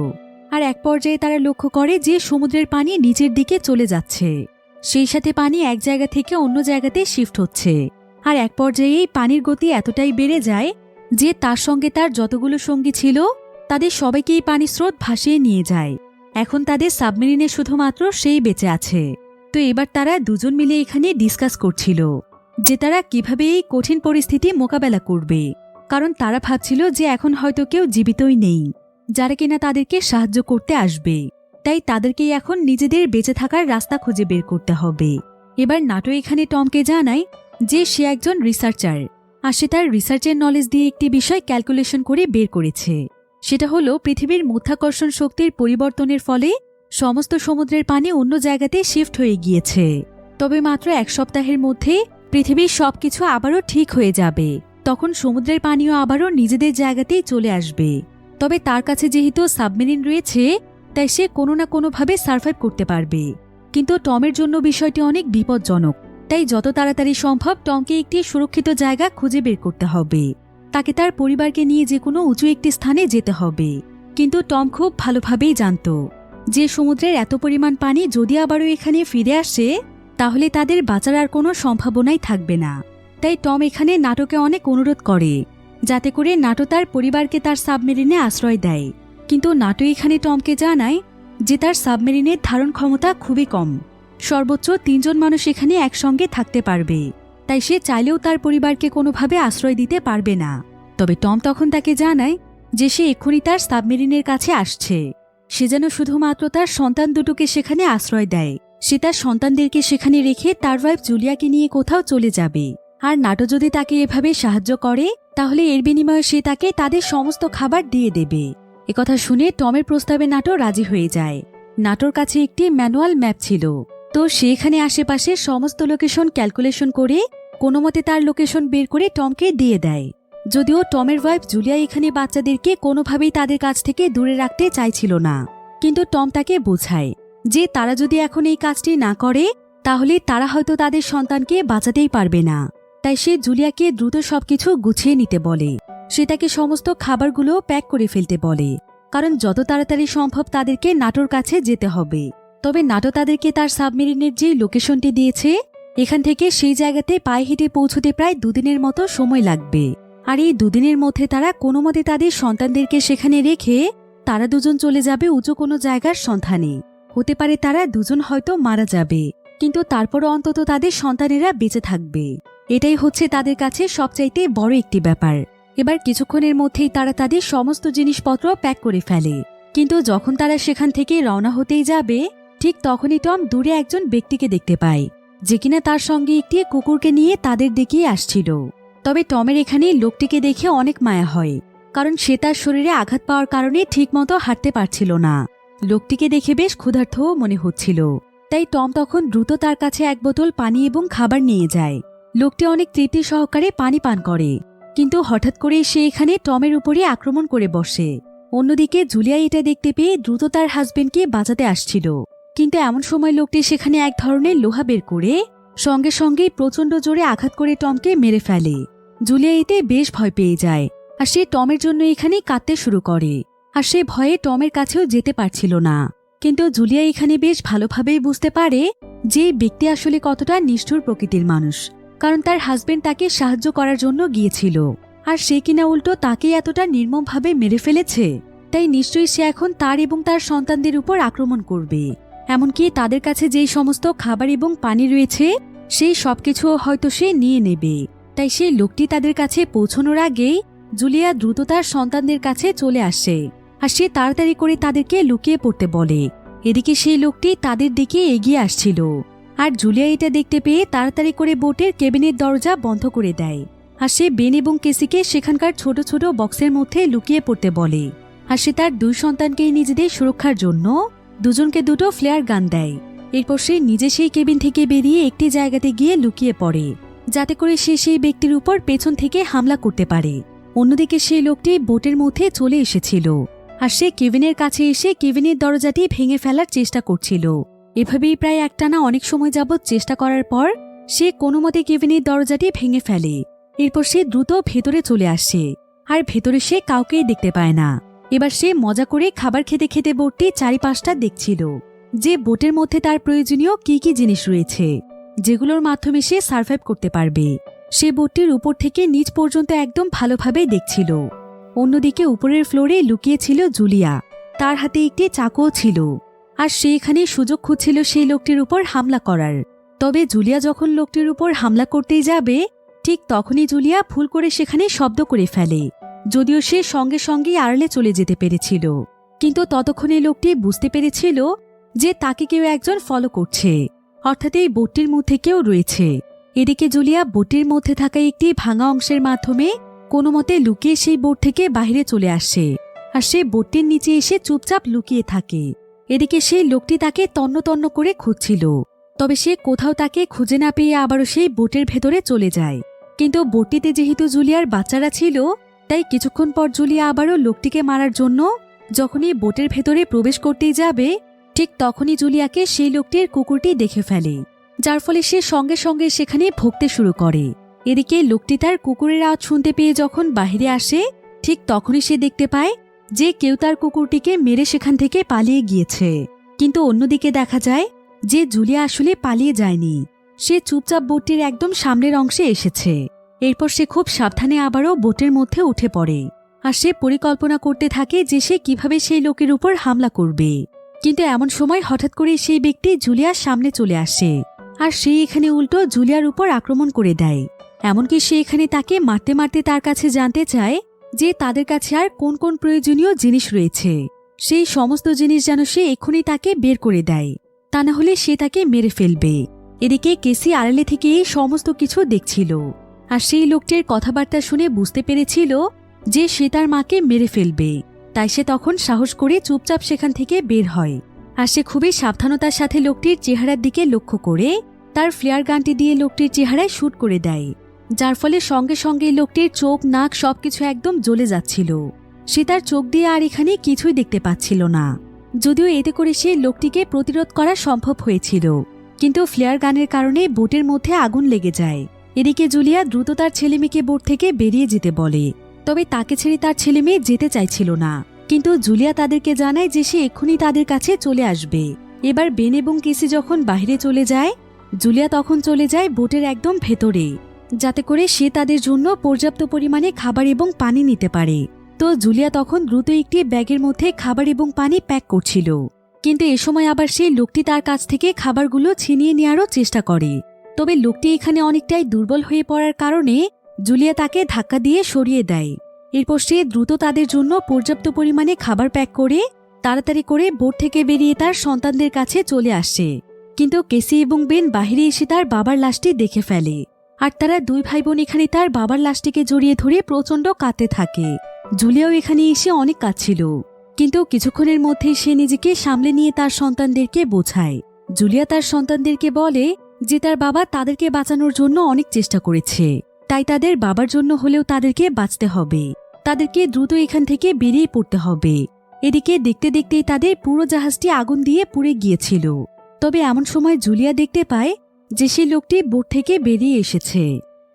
আর এক পর্যায়ে তারা লক্ষ্য করে যে সমুদ্রের পানি নিচের দিকে চলে যাচ্ছে, সেই সাথে পানি এক জায়গা থেকে অন্য জায়গাতে শিফট হচ্ছে। আর এক পর্যায়ে এই পানির গতি এতটাই বেড়ে যায় যে তার সঙ্গে তার যতগুলো সঙ্গী ছিল তাদের সবাইকে এই পানির স্রোত ভাসিয়ে নিয়ে যায়। এখন তাদের সাবমেরিনে শুধুমাত্র সেই বেঁচে আছে। তো এবার তারা দুজন মিলে এখানে ডিসকাস করছিল যে তারা কিভাবে এই কঠিন পরিস্থিতি মোকাবেলা করবে, কারণ তারা ভাবছিল যে এখন হয়তো কেউ জীবিতই নেই যারা কিনা তাদেরকে সাহায্য করতে আসবে। তাই তাদেরকেই এখন নিজেদের বেঁচে থাকার রাস্তা খুঁজে বের করতে হবে। এবার নাটো এখানে টমকে জানায় যে সে একজন রিসার্চার, আর সে তার রিসার্চের নলেজ দিয়ে একটি বিষয় ক্যালকুলেশন করে বের করেছে। সেটা হলো পৃথিবীর মাধ্যাকর্ষণ শক্তির পরিবর্তনের ফলে সমস্ত সমুদ্রের পানি অন্য জায়গাতে শিফট হয়ে গিয়েছে। তবে মাত্র 1 সপ্তাহের মধ্যে পৃথিবীর সবকিছু আবারও ঠিক হয়ে যাবে। তখন সমুদ্রের পানিও আবারও নিজেদের জায়গাতেই চলে আসবে। তবে তার কাছে যেহেতু সাবমেরিন রয়েছে, তাই সে কোনো না কোনোভাবে সার্ভাইভ করতে পারবে। কিন্তু টমের জন্য বিষয়টি অনেক বিপজ্জনক। তাই যত তাড়াতাড়ি সম্ভব টমকে একটি সুরক্ষিত জায়গা খুঁজে বের করতে হবে। তাকে তার পরিবারকে নিয়ে যে কোনো উঁচু একটি স্থানে যেতে হবে। কিন্তু টম খুব ভালোভাবেই জানত যে সমুদ্রের এত পরিমাণ পানি যদি আবারও এখানে ফিরে আসে, তাহলে তাদের বাঁচার আর কোনো সম্ভাবনাই থাকবে না। তাই টম এখানে নাটোকে অনেক অনুরোধ করে যাতে করে নাটো তার পরিবারকে তার সাবমেরিনে আশ্রয় দেয়। কিন্তু নাটো এখানে টমকে জানায় যে তার সাবমেরিনের ধারণ ক্ষমতা খুবই কম। সর্বোচ্চ 3 জন মানুষ এখানে একসঙ্গে থাকতে পারবে। তাই সে চাইলেও তার পরিবারকে কোনোভাবে আশ্রয় দিতে পারবে না। তবে টম তখন তাকে জানায় যে সে এক্ষুনি তার সাবমেরিনের কাছে আসছে। সে যেন শুধুমাত্র তার সন্তান দুটোকে সেখানে আশ্রয় দেয়। সে তার সন্তানদেরকে সেখানে রেখে তার ওয়াইফ জুলিয়াকে নিয়ে কোথাও চলে যাবে। আর নাটো যদি তাকে এভাবে সাহায্য করে, তাহলে এর বিনিময়ে সে তাকে তাদের সমস্ত খাবার দিয়ে দেবে। একথা শুনে টমের প্রস্তাবে নাটো রাজি হয়ে যায়। নাটোর কাছে একটি ম্যানুয়াল ম্যাপ ছিল, তো সে এখানে আশেপাশে সমস্ত লোকেশন ক্যালকুলেশন করে কোনোমতে তার লোকেশন বের করে টমকে দিয়ে দেয়। যদিও টমের ওয়াইফ জুলিয়া এখানে বাচ্চাদেরকে কোনোভাবেই তাদের কাছ থেকে দূরে রাখতে চাইছিল না, কিন্তু টম তাকে বোঝায় যে তারা যদি এখন এই কাজটি না করে, তাহলে তারা হয়তো তাদের সন্তানকে বাঁচাতেই পারবে না। তাই সে জুলিয়াকে দ্রুত সবকিছু গুছিয়ে নিতে বলে। সে তাকে সমস্ত খাবারগুলো প্যাক করে ফেলতে বলে, কারণ যত তাড়াতাড়ি সম্ভব তাদেরকে নাটোর কাছে যেতে হবে। তবে নাটো তাদেরকে তার সাবমেরিনের যে লোকেশনটি দিয়েছে, এখান থেকে সেই জায়গাতে পায়ে হেঁটে পৌঁছতে প্রায় 2 দিনের মতো সময় লাগবে। আর এই 2 দিনের মধ্যে তারা কোনোমতে তাদের সন্তানদেরকে সেখানে রেখে তারা দুজন চলে যাবে উঁচু কোনো জায়গার সন্ধানে। হতে পারে তারা দুজন হয়তো মারা যাবে, কিন্তু তারপরও অন্তত তাদের সন্তানেরা বেঁচে থাকবে। এটাই হচ্ছে তাদের কাছে সবচাইতে বড় একটি ব্যাপার। এবার কিছুক্ষণের মধ্যেই তারা তাদের সমস্ত জিনিসপত্র প্যাক করে ফেলে। কিন্তু যখন তারা সেখান থেকে রওনা হতেই যাবে, ঠিক তখনই টম দূরে একজন ব্যক্তিকে দেখতে পায়, যে কিনা তার সঙ্গে একটি কুকুরকে নিয়ে তাদের দিকে আসছিল। তবে টমের এখানে লোকটিকে দেখে অনেক মায়া হয়, কারণ সে তার শরীরে আঘাত পাওয়ার কারণে ঠিকমতো হাঁটতে পারছিল না। লোকটিকে দেখে বেশ ক্ষুধার্তও মনে হচ্ছিল। তাই টম তখন দ্রুত তার কাছে 1 বোতল পানি এবং খাবার নিয়ে যায়। লোকটি অনেক তৃপ্তি সহকারে পানি পান করে, কিন্তু হঠাৎ করে সে এখানে টমের উপরে আক্রমণ করে বসে। অন্যদিকে জুলিয়া এটা দেখতে পেয়ে দ্রুত তার হাজবেন্ডকে বাঁচাতে আসছিল। কিন্তু এমন সময় লোকটি সেখানে এক ধরনের লোহা বের করে সঙ্গে সঙ্গেই প্রচণ্ড জোরে আঘাত করে টমকে মেরে ফেলে। জুলিয়া এতে বেশ ভয় পেয়ে যায়, আর সে টমের জন্য এখানে কাঁদতে শুরু করে। আর সে ভয়ে টমের কাছেও যেতে পারছিল না। কিন্তু জুলিয়া এখানে বেশ ভালোভাবেই বুঝতে পারে যে ব্যক্তি আসলে কতটা নিষ্ঠুর প্রকৃতির মানুষ, কারণ তার হাজবেন্ড তাকে সাহায্য করার জন্য গিয়েছিল, আর সে কিনা উল্টো তাকে এতটা নির্মমভাবে মেরে ফেলেছে। তাই নিশ্চয়ই সে এখন তার এবং তার সন্তানদের উপর আক্রমণ করবে। এমনকি তাদের কাছে যেই সমস্ত খাবার এবং পানি রয়েছে, সেই সবকিছু হয়তো সে নিয়ে নেবে। তাই সেই লোকটি তাদের কাছে পৌঁছানোর আগেই জুলিয়া দ্রুত তার সন্তানদের কাছে চলে আসে, আর সে তাড়াতাড়ি করে তাদেরকে লুকিয়ে পড়তে বলে। এদিকে সেই লোকটি তাদের দিকে এগিয়ে আসছিল, আর জুলিয়া এটা দেখতে পেয়ে তাড়াতাড়ি করে বোটের কেবিনের দরজা বন্ধ করে দেয়। আর সে বেন এবং কেসিকে সেখানকার ছোট ছোট বক্সের মধ্যে লুকিয়ে পড়তে বলে। আর সে তার 2 সন্তানকে নিজেদের সুরক্ষার জন্য দুজনকে 2টো ফ্লেয়ার গান দেয়। এরপর সে নিজে সেই কেবিন থেকে বেরিয়ে একটি জায়গাতে গিয়ে লুকিয়ে পড়ে, যাতে করে সে সেই ব্যক্তির উপর পেছন থেকে হামলা করতে পারে। অন্যদিকে সেই লোকটি বোটের মধ্যে চলে এসেছিল, আর সে কেবিনের কাছে এসে কেবিনের দরজাটি ভেঙে ফেলার চেষ্টা করছিল। এভাবেই প্রায় একটানা অনেক সময় যাবৎ চেষ্টা করার পর সে কোনোমতে কেবিনের দরজাটি ভেঙে ফেলে। এরপর সে দ্রুত ভেতরে চলে আসে, আর ভেতরে সে কাউকেই দেখতে পায় না। এবার সে মজা করে খাবার খেতে খেতে বোটটি চারিপাশটা দেখছিল, যে বোটের মধ্যে তার প্রয়োজনীয় কি কি জিনিস রয়েছে, যেগুলোর মাধ্যমে সে সার্ভাইভ করতে পারবে। সে বোটটির উপর থেকে নিচ পর্যন্ত একদম ভালোভাবে দেখছিল। অন্যদিকে উপরের ফ্লোরে লুকিয়েছিল জুলিয়া, তার হাতে একটি চাকুও ছিল, আর সে এখানে সুযোগ খুঁজছিল সেই লোকটির উপর হামলা করার। তবে জুলিয়া যখন লোকটির উপর হামলা করতেই যাবে, ঠিক তখনই জুলিয়া ভুল করে সেখানে শব্দ করে ফেলে। যদিও সে সঙ্গে সঙ্গেই আড়ালে চলে যেতে পেরেছিল, কিন্তু ততক্ষণে লোকটি বুঝতে পেরেছিল যে তাকে কেউ একজন ফলো করছে, অর্থাৎ এই বোটটির মধ্যে কেউ রয়েছে। এদিকে জুলিয়া বোটটির মধ্যে থাকা একটি ভাঙা অংশের মাধ্যমে কোনোমতে লুকিয়ে সেই বোট থেকে বাহিরে চলে আসে, আর সে বোটটির নিচে এসে চুপচাপ লুকিয়ে থাকে। এদিকে সেই লোকটি তাকে তন্ন তন্ন করে খুঁজছিল, তবে সে কোথাও তাকে খুঁজে না পেয়ে আবারও সেই বোটের ভেতরে চলে যায়। কিন্তু বোটটিতে যেহেতু জুলিয়ার বাচ্চারা ছিল, তাই কিছুক্ষণ পর জুলিয়া আবারও লোকটিকে মারার জন্য যখনই বোটের ভেতরে প্রবেশ করতেই যাবে, ঠিক তখনই জুলিয়াকে সেই লোকটির কুকুরটি দেখে ফেলে, যার ফলে সে সঙ্গে সঙ্গে সেখানে ভুগতে শুরু করে। এদিকে লোকটি তার কুকুরের আওয়াজ শুনতে পেয়ে যখন বাহিরে আসে, ঠিক তখনই সে দেখতে পায় যে কেউ তার কুকুরটিকে মেরে সেখান থেকে পালিয়ে গিয়েছে। কিন্তু অন্যদিকে দেখা যায় যে জুলিয়া আসলে পালিয়ে যায়নি, সে চুপচাপ বোটটির একদম সামনের অংশে এসেছে। এরপর সে খুব সাবধানে আবারও বোটের মধ্যে উঠে পড়ে, আর সে পরিকল্পনা করতে থাকে যে সে কিভাবে সেই লোকের উপর হামলা করবে। কিন্তু এমন সময় হঠাৎ করে সেই ব্যক্তি জুলিয়ার সামনে চলে আসে, আর সে এখানে উল্টো জুলিয়ার উপর আক্রমণ করে দেয়। এমনকি সে এখানে তাকে মারতে মারতে তার কাছে জানতে চায় যে তাদের কাছে আর কোন কোন প্রয়োজনীয় জিনিস রয়েছে, সেই সমস্ত জিনিস যেন সে এক্ষুনি তাকে বের করে দেয়, তা না হলে সে তাকে মেরে ফেলবে। এদিকে কেসি আড়ালে থেকে এই সমস্ত কিছু দেখছিল, আর সেই লোকটির কথাবার্তা শুনে বুঝতে পেরেছিল যে সে তার মাকে মেরে ফেলবে। তাই সে তখন সাহস করে চুপচাপ সেখান থেকে বের হয়, আর সে খুবই সাবধানতার সাথে লোকটির চেহারার দিকে লক্ষ্য করে তার ফ্লেয়ার গানটি দিয়ে লোকটির চেহারায় শুট করে দেয়, যার ফলে সঙ্গে সঙ্গে লোকটির চোখ নাক সবকিছু একদম জ্বলে যাচ্ছিল। সে তার চোখ দিয়ে আর এখানে কিছুই দেখতে পাচ্ছিল না, যদিও এতে করে সে লোকটিকে প্রতিরোধ করা সম্ভব হয়েছিল, কিন্তু ফ্লেয়ার গানের কারণে বোটের মধ্যে আগুন লেগে যায়। এদিকে জুলিয়া দ্রুত তার ছেলেমেয়েকে বোট থেকে বেরিয়ে যেতে বলে, তবে তাকে ছেড়ে তার ছেলেমেয়ে যেতে চাইছিল না। কিন্তু জুলিয়া তাদেরকে জানায় যে সে এক্ষুনি তাদের কাছে চলে আসবে। এবার বেন এবং কেসি যখন বাইরে চলে যায়, জুলিয়া তখন চলে যায় বোটের একদম ভেতরে, যাতে করে সে তাদের জন্য পর্যাপ্ত পরিমাণে খাবার এবং পানি নিতে পারে। তো জুলিয়া তখন দ্রুত একটি ব্যাগের মধ্যে খাবার এবং পানি প্যাক করছিল, কিন্তু এ সময় আবার সেই লোকটি তার কাছ থেকে খাবারগুলো ছিনিয়ে নেওয়ারও চেষ্টা করে। তবে লোকটি এখানে অনেকটাই দুর্বল হয়ে পড়ার কারণে জুলিয়া তাকে ধাক্কা দিয়ে সরিয়ে দেয়। এরপর সে দ্রুত তাদের জন্য পর্যাপ্ত পরিমাণে খাবার প্যাক করে তাড়াতাড়ি করে বোট থেকে বেরিয়ে তার সন্তানদের কাছে চলে আসে। কিন্তু কেসি এবং বেন বাহিরে এসে তার বাবার লাশটি দেখে ফেলে, আর তারা দুই ভাই বোন এখানে তার বাবার লাশটিকে জড়িয়ে ধরে প্রচণ্ড কাঁদতে থাকে। জুলিয়াও এখানে এসে অনেক কাঁদছিল, কিন্তু কিছুক্ষণের মধ্যেই সে নিজেকে সামলে নিয়ে তার সন্তানদেরকে বোঝায়। জুলিয়া তার সন্তানদেরকে বলে যে তার বাবা তাদেরকে বাঁচানোর জন্য অনেক চেষ্টা করেছে, তাই তাদের বাবার জন্য হলেও তাদেরকে বাঁচতে হবে, তাদেরকে দ্রুত এখান থেকে বেরিয়ে পড়তে হবে। এদিকে দেখতে দেখতেই তাদের পুরো জাহাজটি আগুন দিয়ে পুড়ে গিয়েছিল। তবে এমন সময় জুলিয়া দেখতে পায় যে সে লোকটি বোট থেকে বেরিয়ে এসেছে,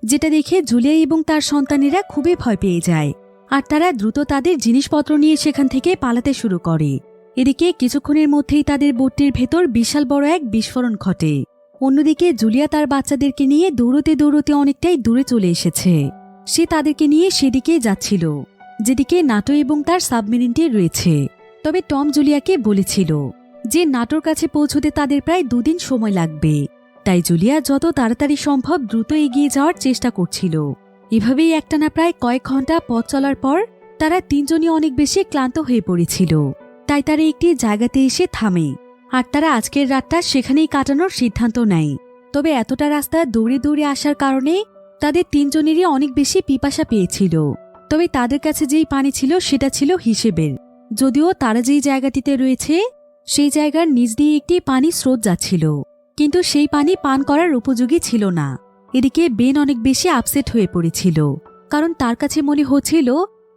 যেটা দেখে জুলিয়া এবং তার সন্তানেরা খুবই ভয় পেয়ে যায়, আর তারা দ্রুত তাদের জিনিসপত্র নিয়ে সেখান থেকে পালাতে শুরু করে। এদিকে কিছুক্ষণের মধ্যেই তাদের বোটটির ভেতর বিশাল বড় এক বিস্ফোরণ ঘটে। অন্যদিকে জুলিয়া তার বাচ্চাদেরকে নিয়ে দৌড়তে দৌড়তে অনেকটাই দূরে চলে এসেছে। সে তাদেরকে নিয়ে সেদিকে যাচ্ছিল যেদিকে নাটো এবং তার সাবমেরিনটি রয়েছে। তবে টম জুলিয়াকে বলেছিল যে নাটোর কাছে পৌঁছতে তাদের প্রায় 2 দিন সময় লাগবে, তাই জুলিয়া যত তাড়াতাড়ি সম্ভব দ্রুত এগিয়ে যাওয়ার চেষ্টা করছিল। এভাবেই একটানা প্রায় কয়েক ঘন্টা পথ চলার পর তারা তিনজনই অনেক বেশি ক্লান্ত হয়ে পড়েছিল, তাই তারা একটি জায়গাতে এসে থামে, আর তারা আজকের রাতটা সেখানেই কাটানোর সিদ্ধান্ত নেয়। তবে এতটা রাস্তা দৌড়ে দৌড়ে আসার কারণে তাদের তিনজনেরই অনেক বেশি পিপাসা পেয়েছিল। তবে তাদের কাছে যেই পানি ছিল সেটা ছিল হিসেবের, যদিও তারা যেই জায়গাটিতে রয়েছে সেই জায়গার নিচ দিয়ে একটি পানির স্রোত যাচ্ছিল, কিন্তু সেই পানি পান করার উপযোগী ছিল না। এদিকে বেন অনেক বেশি আপসেট হয়ে পড়েছিল, কারণ তার কাছে মনে হচ্ছিল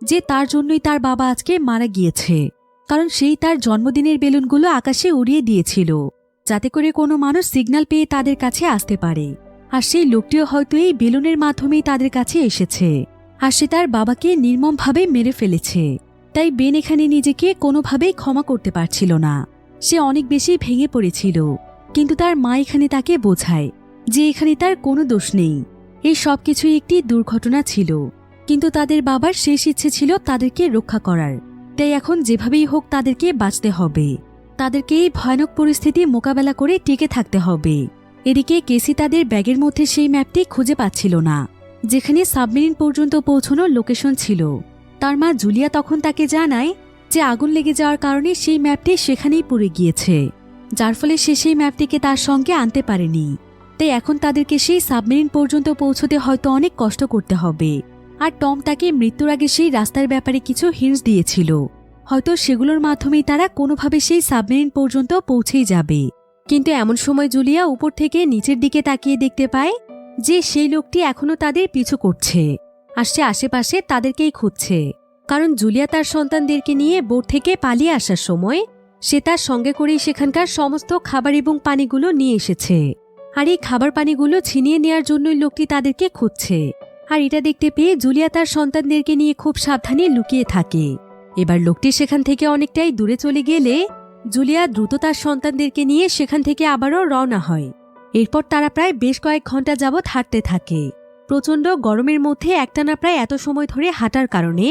যে তার জন্যই তার বাবা আজকে মারা গিয়েছে, কারণ সেই তার জন্মদিনের বেলুনগুলো আকাশে উড়িয়ে দিয়েছিল যাতে করে কোনো মানুষ সিগন্যাল পেয়ে তাদের কাছে আসতে পারে, আর সেই লোকটিও হয়তো এই বেলুনের মাধ্যমেই তাদের কাছে এসেছে, আর সে তার বাবাকে নির্মমভাবে মেরে ফেলেছে। তাই বেন এখানে নিজেকে কোনোভাবেই ক্ষমা করতে পারছিল না, সে অনেক বেশি ভেঙে পড়েছিল। কিন্তু তার মা এখানে তাকে বোঝায় যে এখানে তার কোনো দোষ নেই, এই সব কিছুই একটি দুর্ঘটনা ছিল, কিন্তু তাদের বাবার শেষ ইচ্ছে ছিল তাদেরকে রক্ষা করার, তাই এখন যেভাবেই হোক তাদেরকে বাঁচতে হবে, তাদেরকে এই ভয়ানক পরিস্থিতি মোকাবেলা করে টিকে থাকতে হবে। এদিকে কেসি তাদের ব্যাগের মধ্যে সেই ম্যাপটি খুঁজে পাচ্ছিল না যেখানে সাবমেরিন পর্যন্ত পৌঁছানোর লোকেশন ছিল। তার মা জুলিয়া তখন তাকে জানায় যে আগুন লেগে যাওয়ার কারণে সেই ম্যাপটি সেখানেই পুড়ে গিয়েছে, যার ফলে সে সেই ম্যাপটিকে তার সঙ্গে আনতে পারেনি। তাই এখন তাদেরকে সেই সাবমেরিন পর্যন্ত পৌঁছতে হয়তো অনেক কষ্ট করতে হবে। আর টম তাকে মৃত্যুর আগে সেই রাস্তার ব্যাপারে কিছু হিন্টস দিয়েছিল, হয়তো সেগুলোর মাধ্যমেই তারা কোনোভাবে সেই সাবমেরিন পর্যন্ত পৌঁছেই যাবে। কিন্তু এমন সময় জুলিয়া উপর থেকে নিচের দিকে তাকিয়ে দেখতে পায় যে সেই লোকটি এখনও তাদের পিছু করছে, আর সে আশেপাশে তাদেরকেই খুঁজছে। কারণ জুলিয়া তার সন্তানদেরকে নিয়ে বোট থেকে পালিয়ে আসার সময় সে তার সঙ্গে করেই সেখানকার সমস্ত খাবার এবং পানিগুলো নিয়ে এসেছে। আর এই খাবার পানিগুলো ছিনিয়ে নেওয়ার জন্যই লোকটি তাদেরকে খুঁজছে। আর এটা দেখতে পেয়ে জুলিয়া তার সন্তানদেরকে নিয়ে খুব সাবধানে লুকিয়ে থাকে। এবার লোকটি সেখান থেকে অনেকটাই দূরে চলে গেলে জুলিয়া দ্রুত তার সন্তানদেরকে নিয়ে সেখান থেকে আবারও রওনা হয়। এরপর তারা প্রায় বেশ কয়েক ঘন্টা যাবৎ হাঁটতে থাকে। প্রচণ্ড গরমের মধ্যে একটানা প্রায় এত সময় ধরে হাঁটার কারণে